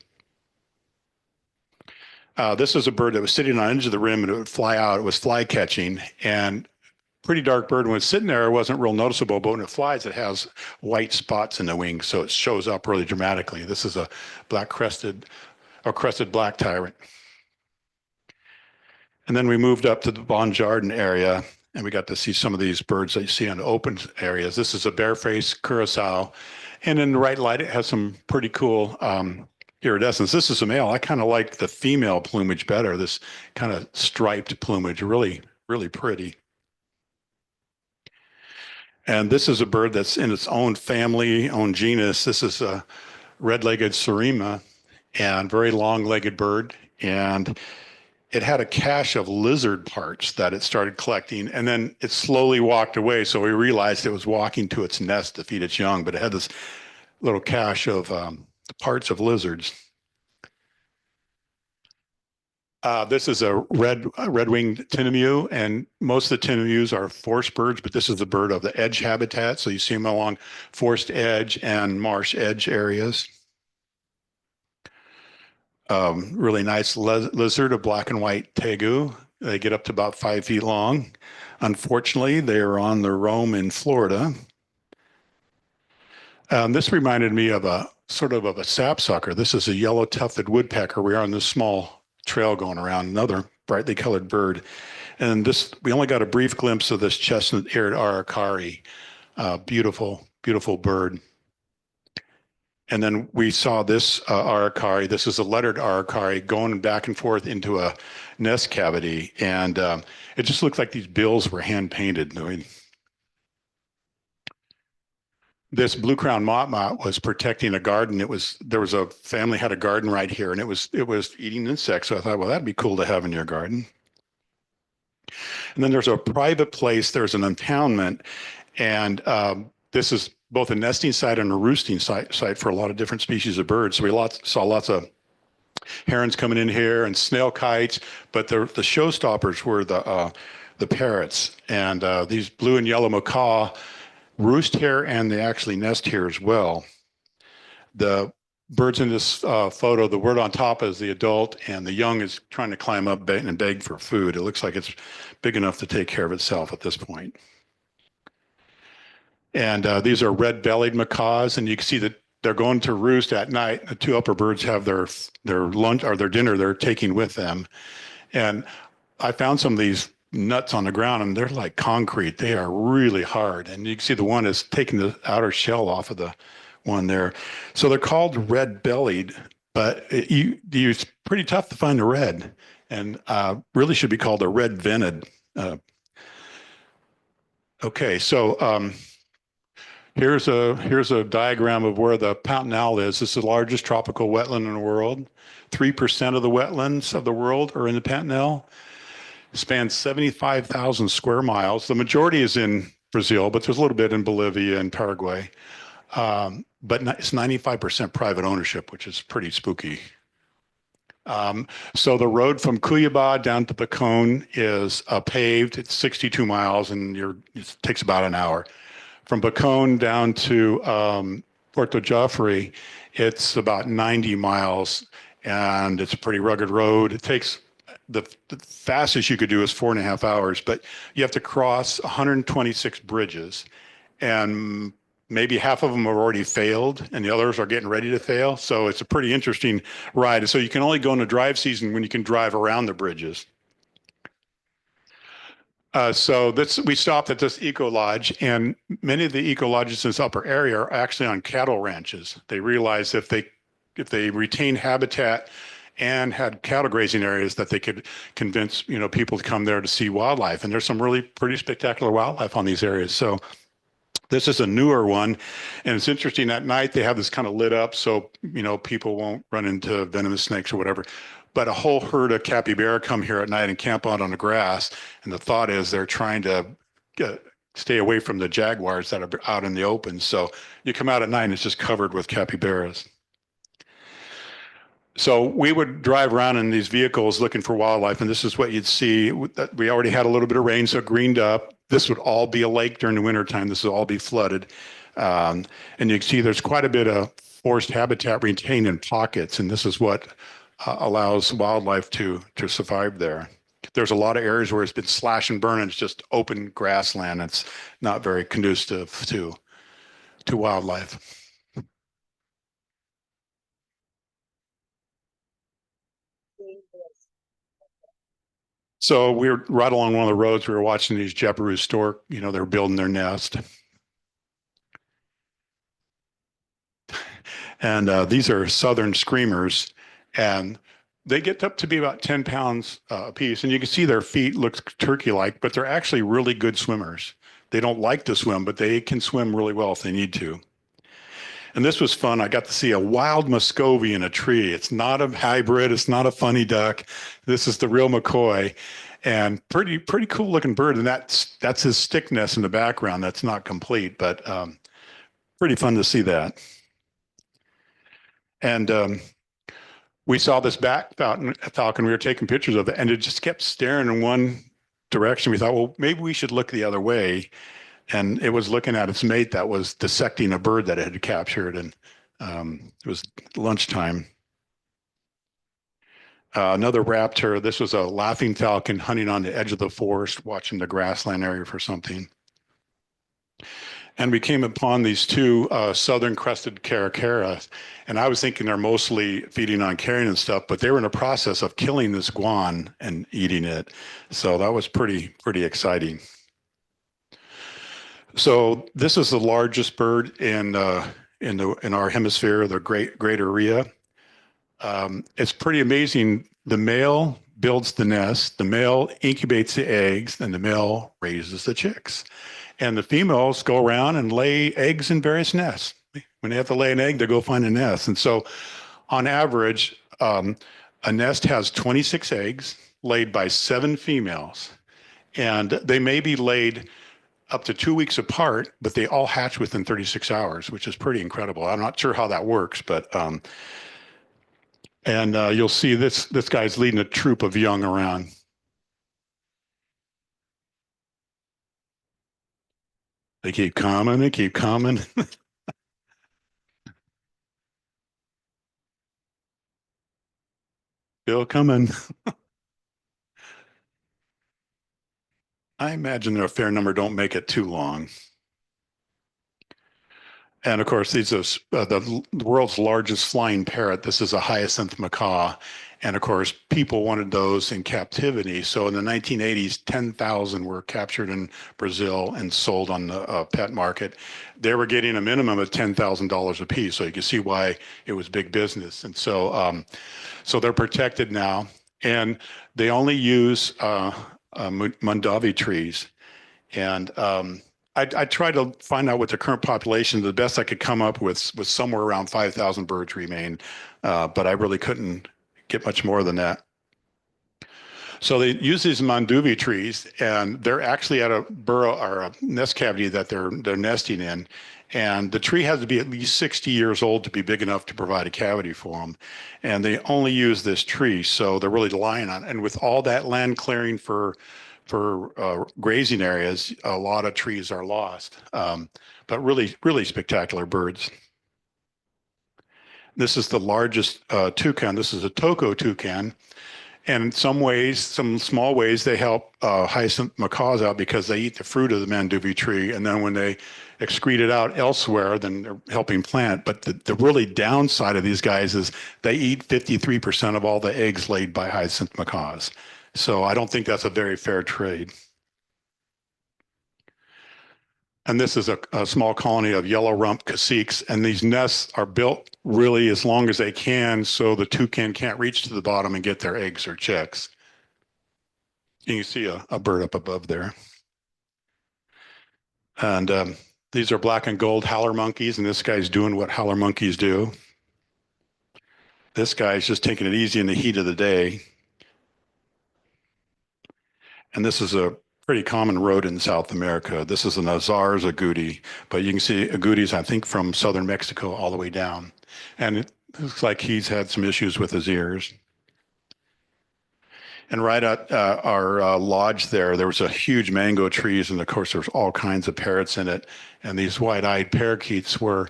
This is a bird that was sitting on the edge of the rim, and it would fly out. It was fly catching, and pretty dark bird. When it's sitting there, it wasn't real noticeable, but when it flies, it has white spots in the wings, so it shows up really dramatically. This is a crested black tyrant. And then we moved up to the Bon Jardin area, and we got to see some of these birds that you see on the open areas. This is a barefaced curassow, and in the right light, it has some pretty cool iridescence. This is a male. I kind of like the female plumage better, this kind of striped plumage, really, really pretty. And this is a bird that's in its own family, own genus. This is a red-legged Surima, and very long-legged bird. And it had a cache of lizard parts that it started collecting, and then it slowly walked away. So we realized it was walking to its nest to feed its young, but it had this little cache of parts of lizards. This is a red-winged tinamou, and most of the tinamous are forest birds, but this is the bird of the edge habitat. So you see them along forest edge and marsh edge areas. Really nice lizard, a black and white tegu. They get up to about 5 feet long. Unfortunately, they are on the roam in Florida. This reminded me of a sort of a sapsucker. This is a yellow tufted woodpecker. We are on this small trail going around, another brightly colored bird. And we only got a brief glimpse of this chestnut-eared aracari. Beautiful, beautiful bird. And then we saw this aracari. This is a lettered aracari going back and forth into a nest cavity. And it just looked like these bills were hand painted. I mean, this blue crown motmot was protecting a garden. There was a family had a garden right here, and it was eating insects. So I thought, well, that'd be cool to have in your garden. And then there's a private place. There's an impoundment, and this is both a nesting site and a roosting site for a lot of different species of birds. So we saw lots of herons coming in here and snail kites, but the showstoppers were the parrots, and these blue and yellow macaw roost here, and they actually nest here as well. The birds in this photo, the word on top is the adult, and the young is trying to climb up and beg for food. It looks like it's big enough to take care of itself at this point. And these are red-bellied macaws, and you can see that they're going to roost at night. The two upper birds have their lunch or their dinner they're taking with them. And I found some of these nuts on the ground, and they're like concrete. They are really hard. And you can see the one is taking the outer shell off of the one there. So they're called red-bellied, but it's pretty tough to find a red, and really should be called a red-vented. Okay, so here's a diagram of where the Pantanal is. This is the largest tropical wetland in the world. 3% of the wetlands of the world are in the Pantanal. It spans 75,000 square miles. The majority is in Brazil, but there's a little bit in Bolivia and Paraguay. But it's 95% private ownership, which is pretty spooky. So the road from Cuiaba down to Pacon is paved. It's 62 miles, and it takes about an hour. From Pacon down to Porto Jafre, it's about 90 miles, and it's a pretty rugged road. It takes the fastest you could do is 4.5 hours, but you have to cross 126 bridges, and maybe half of them have already failed, and the others are getting ready to fail. So it's a pretty interesting ride. So you can only go in the drive season when you can drive around the bridges. So we stopped at this eco lodge, and many of the eco lodges in this upper area are actually on cattle ranches. They realized if they retain habitat and had cattle grazing areas, that they could convince people to come there to see wildlife. And there's some really pretty spectacular wildlife on these areas. So this is a newer one, and it's interesting. At night they have this kind of lit up so people won't run into venomous snakes or whatever. But a whole herd of capybara come here at night and camp out on the grass. And the thought is they're trying to stay away from the jaguars that are out in the open. So you come out at night and it's just covered with capybaras. So we would drive around in these vehicles looking for wildlife, and this is what you'd see. We already had a little bit of rain, so it greened up. This would all be a lake during the wintertime. This would all be flooded. And you can see there's quite a bit of forest habitat retained in pockets, and this is what allows wildlife to survive there. There's a lot of areas where it's been slash and burn, and it's just open grassland. It's not very conducive to wildlife. So we were right along one of the roads. We were watching these jabiru stork. They're building their nest. And these are southern screamers, and they get up to be about 10 pounds a piece. And you can see their feet look turkey-like, but they're actually really good swimmers. They don't like to swim, but they can swim really well if they need to. And this was fun. I got to see a wild Muscovy in a tree. It's not a hybrid. It's not a funny duck. This is the real McCoy, and pretty cool looking bird. And that's his stick nest in the background. That's not complete, but pretty fun to see that. And we saw this bat falcon. We were taking pictures of it, and it just kept staring in one direction. We thought, well, maybe we should look the other way. And it was looking at its mate that was dissecting a bird that it had captured, and it was lunchtime. Another raptor. This was a laughing falcon hunting on the edge of the forest, watching the grassland area for something. And we came upon these two southern crested caracaras, and I was thinking they're mostly feeding on carrion and stuff, but they were in the process of killing this guan and eating it. So that was pretty exciting. So this is the largest bird in in our hemisphere, the greater Rio. It's pretty amazing. The male builds the nest, the male incubates the eggs, and the male raises the chicks. And the females go around and lay eggs in various nests. When they have to lay an egg, they go find a nest. And so, on average, a nest has 26 eggs laid by 7 females. And they may be laid up to 2 weeks apart, but they all hatch within 36 hours, which is pretty incredible. I'm not sure how that works, but and you'll see this guy's leading a troop of young around. They keep coming, they keep coming. Still coming. I imagine a fair number don't make it too long. And of course, these are the world's largest flying parrot. This is a hyacinth macaw. And of course, people wanted those in captivity. So in the 1980s, 10,000 were captured in Brazil and sold on the pet market. They were getting a minimum of $10,000 a piece. So you can see why it was big business. And so they're protected now. And they only use Mondavi trees. And I tried to find out what the current population, the best I could come up with was somewhere around 5,000 birds remain, but I really couldn't get much more than that. So they use these manduvi trees, and they're actually at a burrow or a nest cavity that they're nesting in. And the tree has to be at least 60 years old to be big enough to provide a cavity for them. And they only use this tree, so they're really relying on it. And with all that land clearing for grazing areas, a lot of trees are lost. But really, really spectacular birds. This is the largest toucan. This is a toko toucan. And in some ways, some small ways, they help hyacinth macaws out because they eat the fruit of the manduvi tree. And then when they excrete it out elsewhere, then they're helping plant. But the really downside of these guys is they eat 53% of all the eggs laid by hyacinth macaws. So I don't think that's a very fair trade. And this is a small colony of yellow rump caciques. And these nests are built really as long as they can so the toucan can't reach to the bottom and get their eggs or chicks. You can see a bird up above there. And these are black and gold howler monkeys, and this guy's doing what howler monkeys do. This guy's just taking it easy in the heat of the day. And this is a pretty common rodent in South America. This is an Azar's agouti, but you can see agoutis, I think, from southern Mexico all the way down. And it looks like he's had some issues with his ears. And right at our lodge there was a huge mango trees, and of course there's all kinds of parrots in it. And these white-eyed parakeets were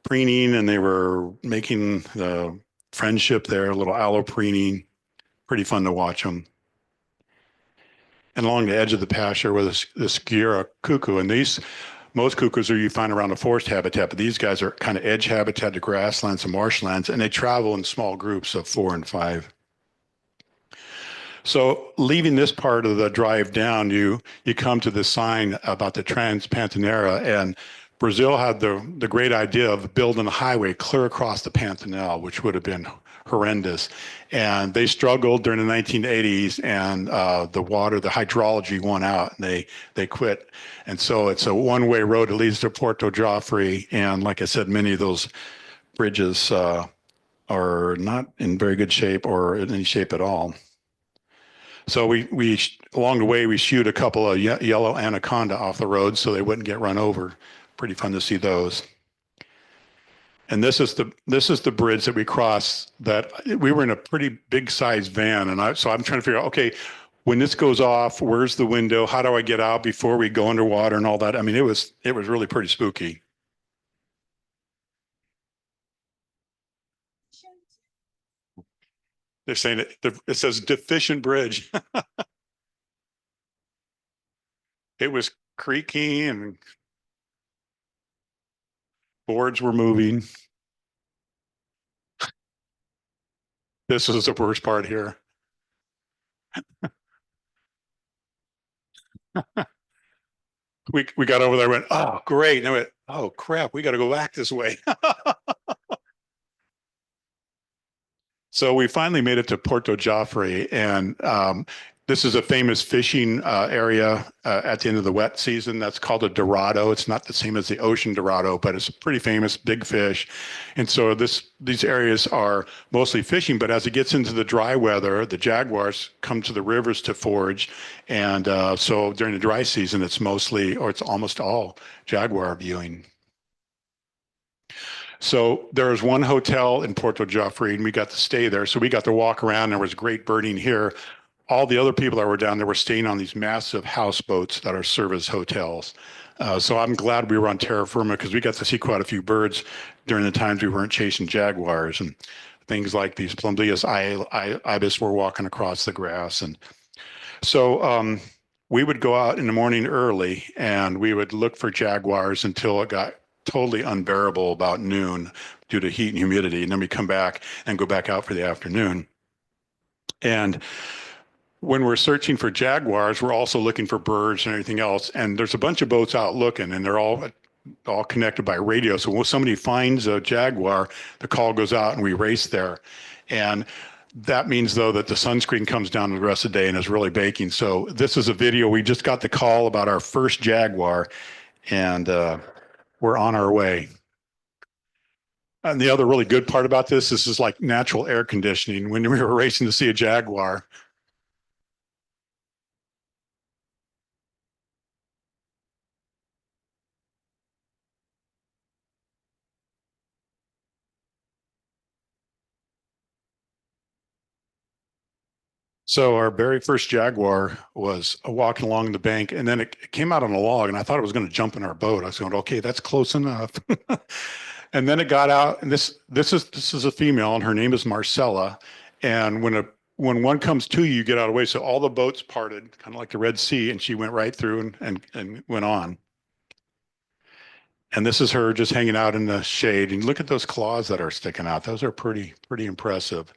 preening, and they were making the friendship there, a little aloe preening. Pretty fun to watch them. And along the edge of the pasture was this Gira cuckoo, and most cuckoos are you find around a forest habitat, but these guys are kind of edge habitat to grasslands and marshlands, and they travel in small groups of 4 and 5. So leaving this part of the drive down, you come to the sign about the Trans-Pantanera, and Brazil had the great idea of building a highway clear across the Pantanal, which would have been horrendous. And they struggled during the 1980s, and the hydrology won out, and they quit. And so it's a one-way road that leads to Porto Joffre. And like I said, many of those bridges are not in very good shape or in any shape at all. So we along the way, we shoot a couple of yellow anaconda off the road so they wouldn't get run over. Pretty fun to see those. And this is the bridge that we crossed. That we were in a pretty big sized van, and so I'm trying to figure out, okay, when this goes off, where's the window? How do I get out before we go underwater and all that? I mean, it was really pretty spooky. They're saying it says deficient bridge. It was creaking and boards were moving. This is the worst part here. we got over there, went, oh, great. And I went, oh, crap, we got to go back this way. So we finally made it to Porto Joffre, and this is a famous fishing area at the end of the wet season. That's called a Dorado. It's not the same as the ocean Dorado, but it's a pretty famous big fish. And so these areas are mostly fishing, but as it gets into the dry weather, the jaguars come to the rivers to forage. And so during the dry season, it's mostly, or it's almost all jaguar viewing. So there was one hotel in Porto Joffre, and we got to stay there. So we got to walk around. There was great birding here. All the other people that were down there were staying on these massive houseboats that are service hotels. So I'm glad we were on terra firma because we got to see quite a few birds during the times we weren't chasing jaguars, and things like these Plumbeus ibis were walking across the grass. And so we would go out in the morning early, and we would look for jaguars until it got totally unbearable about noon due to heat and humidity. And then we come back and go back out for the afternoon. And when we're searching for jaguars, we're also looking for birds and everything else. And there's a bunch of boats out looking, and they're all connected by radio. So when somebody finds a jaguar, the call goes out and we race there. And that means, though, that the sunscreen comes down the rest of the day and is really baking. So this is a video. We just got the call about our first jaguar, and we're on our way. And the other really good part about this is like natural air conditioning when we were racing to see a jaguar. So our very first jaguar was walking along the bank, and then it came out on a log, and I thought it was going to jump in our boat. I was going, okay, that's close enough. And then it got out, and this is a female, and her name is Marcella. And when one comes to you, you get out of the way. So all the boats parted, kind of like the Red Sea, and she went right through and went on. And this is her just hanging out in the shade. And look at those claws that are sticking out. Those are pretty impressive.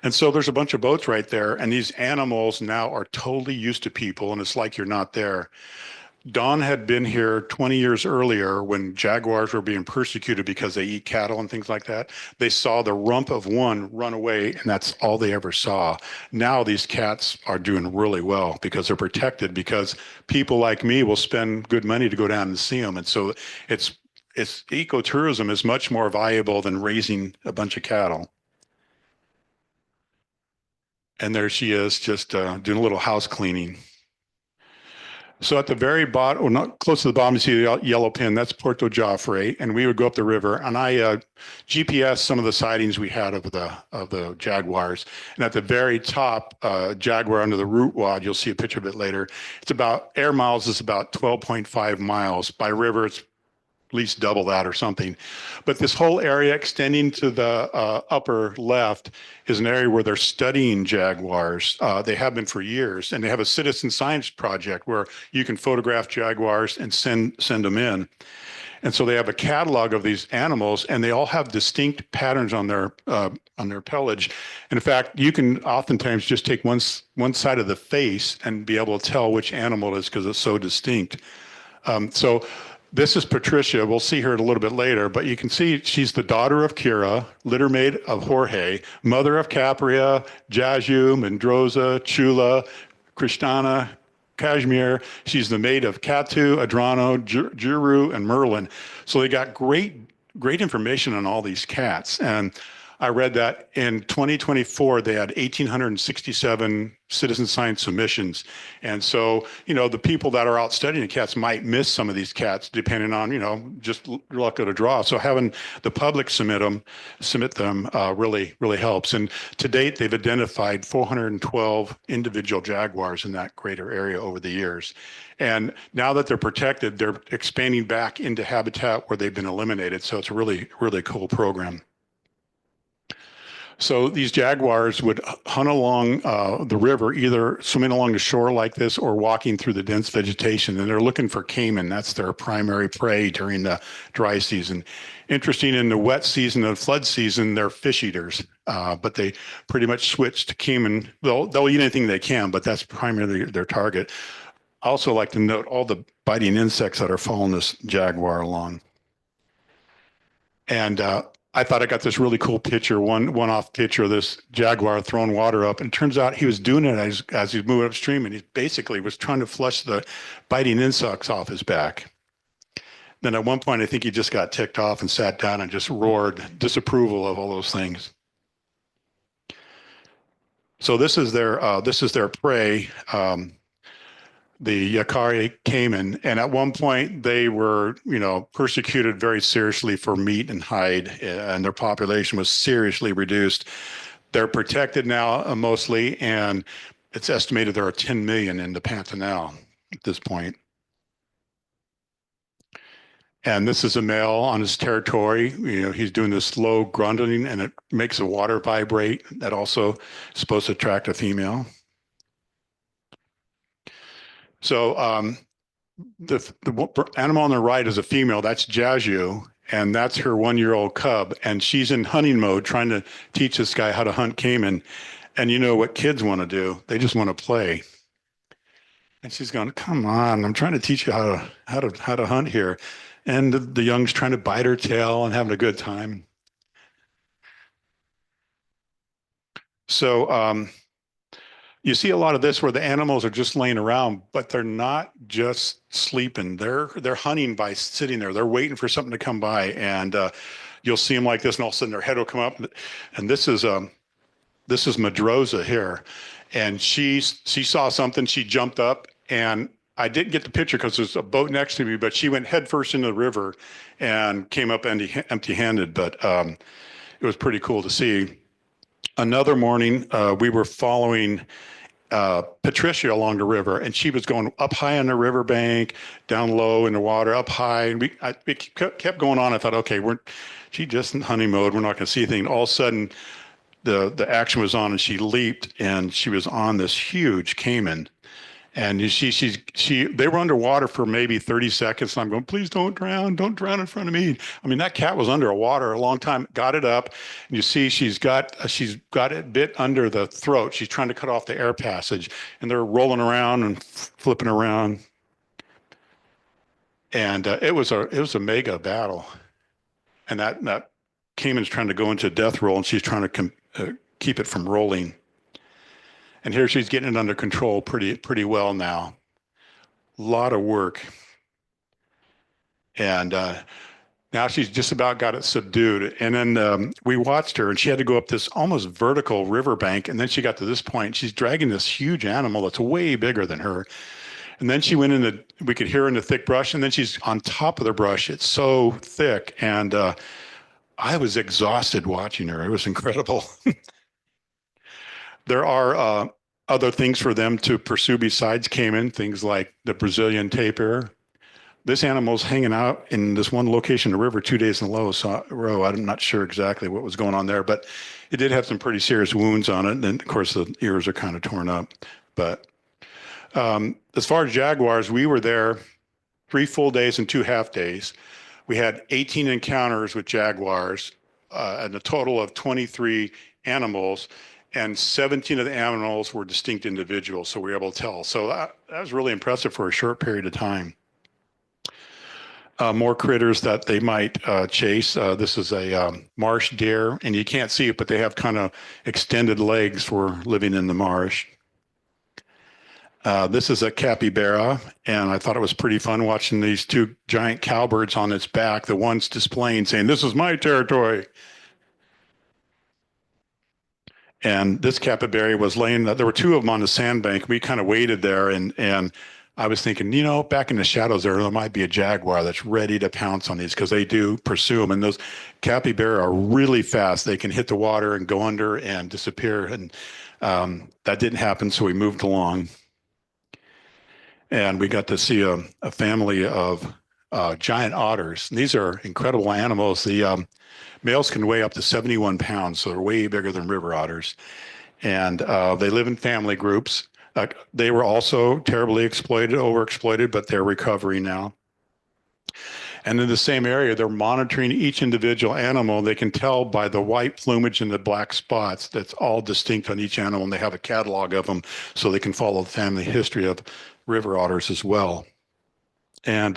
And so there's a bunch of boats right there, and these animals now are totally used to people, and it's like you're not there. Don had been here 20 years earlier when jaguars were being persecuted because they eat cattle and things like that. They saw the rump of one run away, and that's all they ever saw. Now these cats are doing really well because they're protected, because people like me will spend good money to go down and see them. And so it's ecotourism is much more valuable than raising a bunch of cattle. And there she is, just doing a little house cleaning. So at the very bottom, or not close to the bottom, you see the yellow pin, that's Porto Joffre, and we would go up the river, and I GPS some of the sightings we had of the jaguars. And at the very top, jaguar under the root wad, you'll see a picture of it later. It's about, air miles is about 12.5 miles. By river, it's at least double that or something. But this whole area extending to the upper left is an area where they're studying jaguars. They have been for years, and they have a citizen science project where you can photograph jaguars and send them in. And so they have a catalog of these animals, and they all have distinct patterns on their pelage. And in fact, you can oftentimes just take one side of the face and be able to tell which animal it is because it's so distinct. So this is Patricia. We'll see her a little bit later, but you can see she's the daughter of Kira, littermaid of Jorge, mother of Capria, Jaju, Mendoza, Chula, Kristana, Kashmir. She's the maid of Katu, Adrano, Juru, and Merlin. So they got great information on all these cats. And I read that in 2024, they had 1,867 citizen science submissions. And so, the people that are out studying the cats might miss some of these cats depending on, just luck of the draw. So having the public submit them really helps. And to date, they've identified 412 individual jaguars in that greater area over the years. And now that they're protected, they're expanding back into habitat where they've been eliminated. So it's a really cool program. So these jaguars would hunt along the river, either swimming along the shore like this or walking through the dense vegetation. And they're looking for caiman. That's their primary prey during the dry season. Interesting, in the wet season and flood season, they're fish eaters, but they pretty much switch to caiman. They'll eat anything they can, but that's primarily their target. I also like to note all the biting insects that are following this jaguar along. And I thought I got this really cool picture, one-off picture of this jaguar throwing water up. And it turns out he was doing it as he's moving upstream, and he basically was trying to flush the biting insects off his back. Then at one point, I think he just got ticked off and sat down and just roared disapproval of all those things. So this is their prey. The Yakari caiman, and at one point they were, persecuted very seriously for meat and hide, and their population was seriously reduced. They're protected now mostly, and it's estimated there are 10 million in the Pantanal at this point. And this is a male on his territory. He's doing this slow grunting, and it makes the water vibrate. That also is supposed to attract a female. So the animal on the right is a female. That's Jaju, and that's her 1-year-old cub. And she's in hunting mode, trying to teach this guy how to hunt caiman. And you know what kids want to do? They just want to play. And she's going, "Come on, I'm trying to teach you how to hunt here." And the young's trying to bite her tail and having a good time. So you see a lot of this where the animals are just laying around, but they're not just sleeping. They're hunting by sitting there. They're waiting for something to come by, and you'll see them like this, and all of a sudden their head will come up. And this is Madroza here, and she saw something. She jumped up, and I didn't get the picture because there's a boat next to me, but she went headfirst into the river and came up empty-handed. But it was pretty cool to see. Another morning, we were following Patricia along the river, and she was going up high on the riverbank, down low in the water, up high, and it kept going on. I thought, okay, she just in hunting mode. We're not going to see anything. All of a sudden, the action was on, and she leaped, and she was on this huge caiman. And they were underwater for maybe 30 seconds. And I'm going, "Please don't drown in front of me." I mean, that cat was under water a long time, got it up. And you see, she's got it bit under the throat. She's trying to cut off the air passage, and they're rolling around and flipping around. And it was a mega battle. And that caiman's trying to go into a death roll, and she's trying to keep it from rolling. And here she's getting it under control pretty well now. A lot of work. And now she's just about got it subdued. And then we watched her, and she had to go up this almost vertical riverbank. And then she got to this point. She's dragging this huge animal that's way bigger than her. And then she went we could hear her in the thick brush. And then she's on top of the brush. It's so thick. And I was exhausted watching her. It was incredible. There are other things for them to pursue besides caiman, things like the Brazilian tapir. This animal's hanging out in this one location in the river 2 days in a row. I'm not sure exactly what was going on there, but it did have some pretty serious wounds on it. And of course, the ears are kind of torn up. But as far as jaguars, we were there 3 full days and 2 half days. We had 18 encounters with jaguars and a total of 23 animals. And 17 of the animals were distinct individuals, so we were able to tell. So that was really impressive for a short period of time. More critters that they might chase. This is a marsh deer, and you can't see it, but they have kind of extended legs for living in the marsh. This is a capybara, and I thought it was pretty fun watching these 2 giant cowbirds on its back. The one's displaying, saying, "This is my territory." And this capybara was laying, there were 2 of them on the sandbank. We kind of waited there, and I was thinking, back in the shadows there might be a jaguar that's ready to pounce on these, because they do pursue them. And those capybara are really fast. They can hit the water and go under and disappear. And that didn't happen, so we moved along. And we got to see a family of giant otters. And these are incredible animals. The males can weigh up to 71 pounds, so they're way bigger than river otters. And they live in family groups. They were also terribly overexploited, but they're recovering now. And in the same area, they're monitoring each individual animal. They can tell by the white plumage and the black spots that's all distinct on each animal. And they have a catalog of them so they can follow the family history of river otters as well. And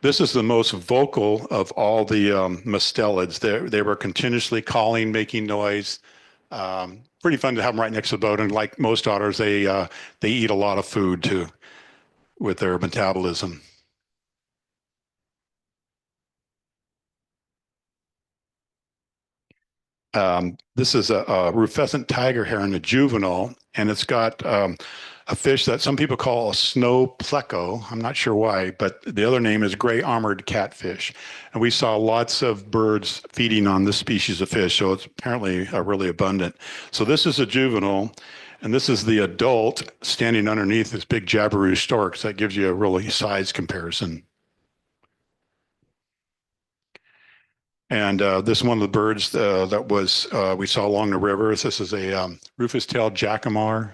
this is the most vocal of all the mustelids. They were continuously calling, making noise. Pretty fun to have them right next to the boat. And like most otters, they eat a lot of food too with their metabolism. This is a rufescent tiger heron, a juvenile, and it's got a fish that some people call a snow pleco. I'm not sure why, but the other name is gray armored catfish. And we saw lots of birds feeding on this species of fish, so it's apparently really abundant. So this is a juvenile, and this is the adult standing underneath this big jabiru stork. So that gives you a really size comparison. And this is one of the birds that was we saw along the rivers. This is a rufous-tailed jacamar.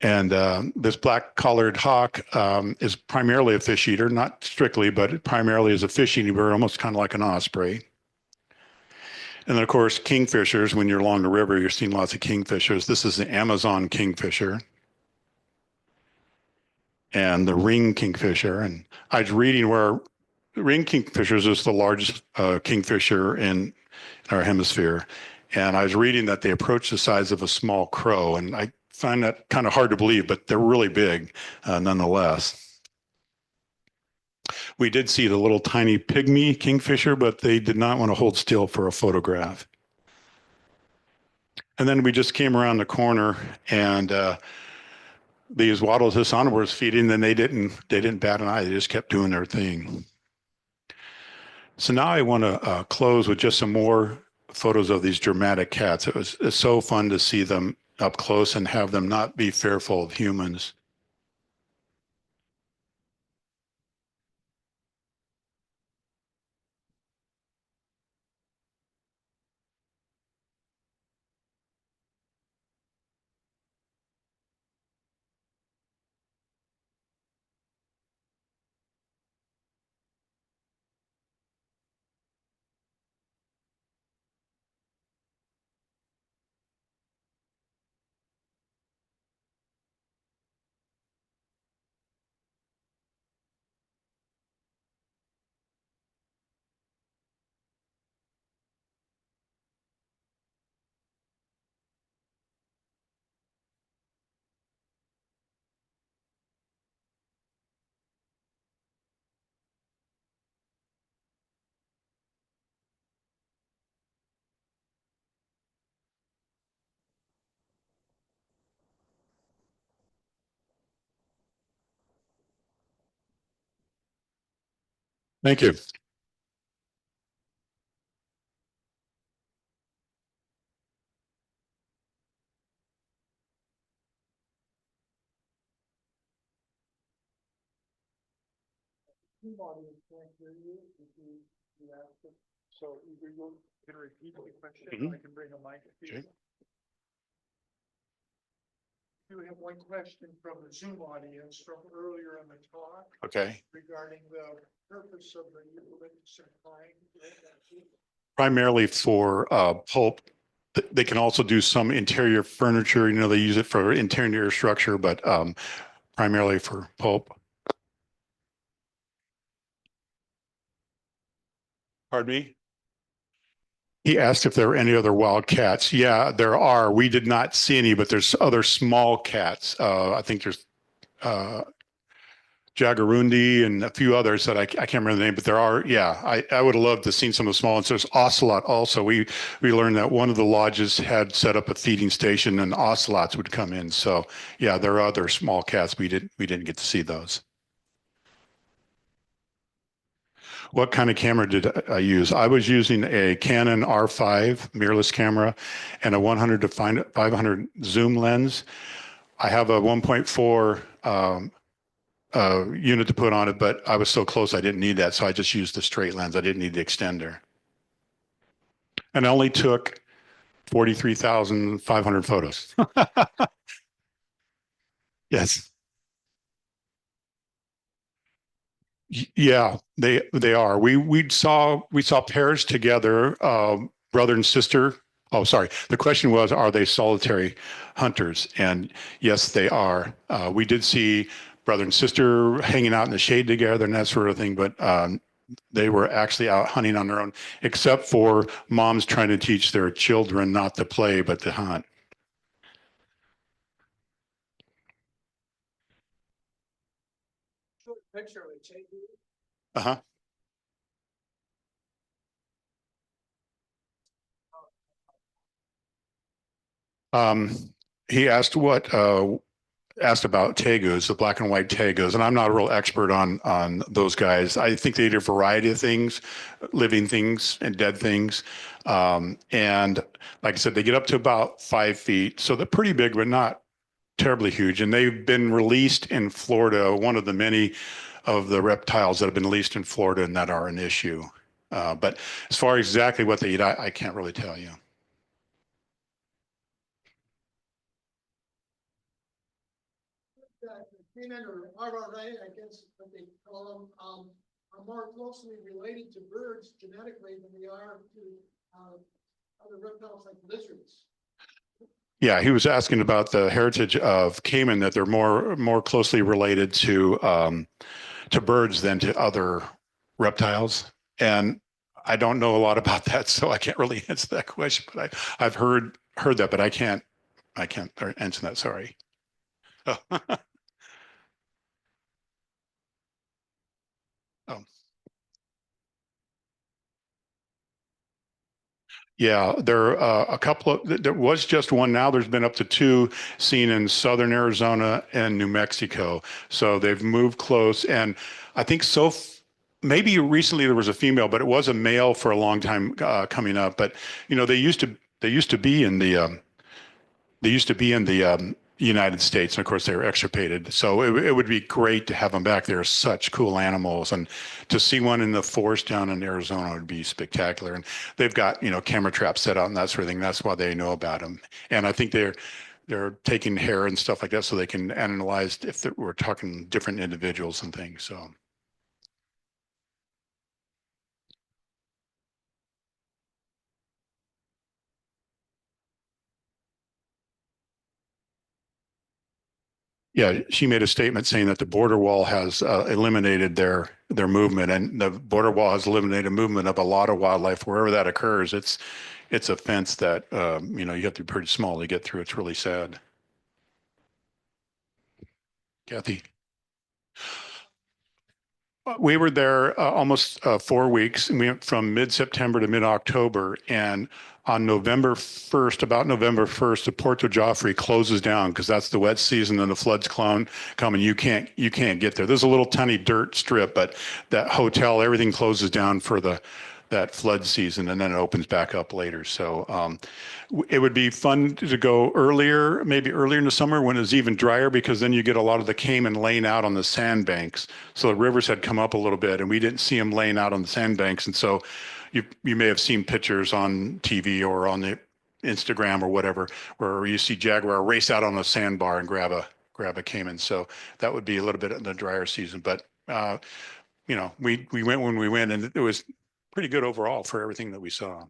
And this black-collared hawk is primarily a fish eater, not strictly, but it primarily is a fish eating bird, almost kind of like an osprey. And then, of course, kingfishers. When you're along the river, you're seeing lots of kingfishers. This is the Amazon kingfisher and the ring kingfisher. And I was reading where ring kingfishers is the largest kingfisher in our hemisphere. And I was reading that they approach the size of a small crow. And I find that kind of hard to believe, but they're really big nonetheless. We did see the little tiny pygmy kingfisher, but they did not want to hold still for a photograph. And then we just came around the corner and these wattles Hisana was feeding, then they didn't bat an eye. They just kept doing their thing. So now I want to close with just some more photos of these dramatic cats. It's so fun to see them up close and have them not be fearful of humans. Thank you. So either you can repeat the question, Mhm. or I can bring a mic. Okay. You have one question from the Zoom audience from earlier in the talk Okay. regarding the purpose of the eucalyptus and pine. Primarily for pulp. They can also do some interior furniture. They use it for interior structure, but primarily for pulp. Pardon me? He asked if there were any other wild cats. Yeah, there are. We did not see any, but there's other small cats. I think there's uh, Jagarundi and a few others that I can't remember the name, but there are. Yeah, I would have loved to have seen some of the small ones. There's ocelot also. We learned that one of the lodges had set up a feeding station and ocelots would come in. So yeah, there are other small cats. We didn't get to see those. What kind of camera did I use? I was using a Canon R5 mirrorless camera and a 100 to 500 zoom lens. I have a 1.4 unit to put on it, but I was so close I didn't need that. So I just used the straight lens. I didn't need the extender. And I only took 43,500 photos. Yes. Yeah, they are. We saw pairs together, brother and sister. Oh, sorry. The question was, are they solitary hunters? And yes, they are. We did see brother and sister hanging out in the shade together and that sort of thing, but they were actually out hunting on their own, except for moms trying to teach their children not to play but to hunt. Picture of it, Uh-huh. Um, he asked about tegus, the black and white tegus, and I'm not a real expert on those guys. I think they eat a variety of things, living things and dead things. And like I said, they get up to about 5 feet, so they're pretty big, but not terribly huge. And they've been released in Florida, one of the many of the reptiles that have been released in Florida and that are an issue. But as far as exactly what they eat, I can't really tell you. Canine or RRA, I guess what they call them, are more closely related to birds genetically than they are to other reptiles like lizards. Yeah, he was asking about the heritage of caiman, that they're more closely related to birds than to other reptiles. And I don't know a lot about that, so I can't really answer that question. But I've heard that, but I can't answer that. Sorry. Oh. Yeah, there are a couple of, there was just one. Now there's been up to two seen in southern Arizona and New Mexico. So they've moved close. And I think maybe recently there was a female, but it was a male for a long time coming up. But, they used to be in the United States, and of course they were extirpated. So it would be great to have them back. They're such cool animals, and to see one in the forest down in Arizona would be spectacular. And they've got camera traps set out and that sort of thing. That's why they know about them. And I think they're taking hair and stuff like that so they can analyze if we're talking different individuals and things. So. Yeah, she made a statement saying that the border wall has eliminated their movement, and the border wall has eliminated movement of a lot of wildlife wherever that occurs. It's a fence that you have to be pretty small to get through. It's really sad. Kathy. We were there almost 4 weeks, and we went from mid-September to mid-October. And on November 1st, about November 1st, the Porto Joffre closes down because that's the wet season and the floods come and you can't get there. There's a little tiny dirt strip, but that hotel, everything closes down for that flood season, and then it opens back up later. So it would be fun to go earlier, maybe earlier in the summer when it's even drier, because then you get a lot of the caiman laying out on the sandbanks. So the rivers had come up a little bit, and we didn't see them laying out on the sandbanks. And so you may have seen pictures on TV or on the Instagram or whatever, where you see jaguar race out on a sandbar and grab a caiman. So that would be a little bit in the drier season, but we went when we went, and it was pretty good overall for everything that we saw.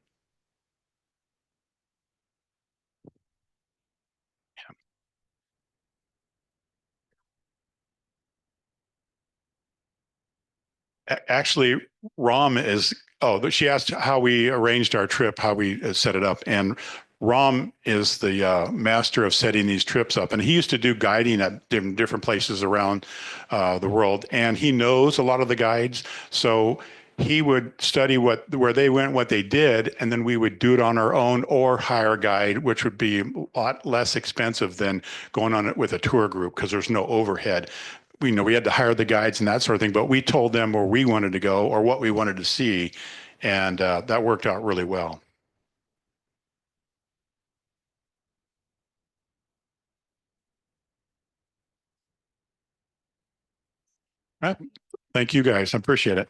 Actually, Rom is, oh, she asked how we arranged our trip, how we set it up. And Rom is the master of setting these trips up. And he used to do guiding at different places around the world. And he knows a lot of the guides. So he would study where they went, what they did, and then we would do it on our own or hire a guide, which would be a lot less expensive than going on it with a tour group because there's no overhead. We had to hire the guides and that sort of thing, but we told them where we wanted to go or what we wanted to see, and that worked out really well. All right. Thank you guys. I appreciate it.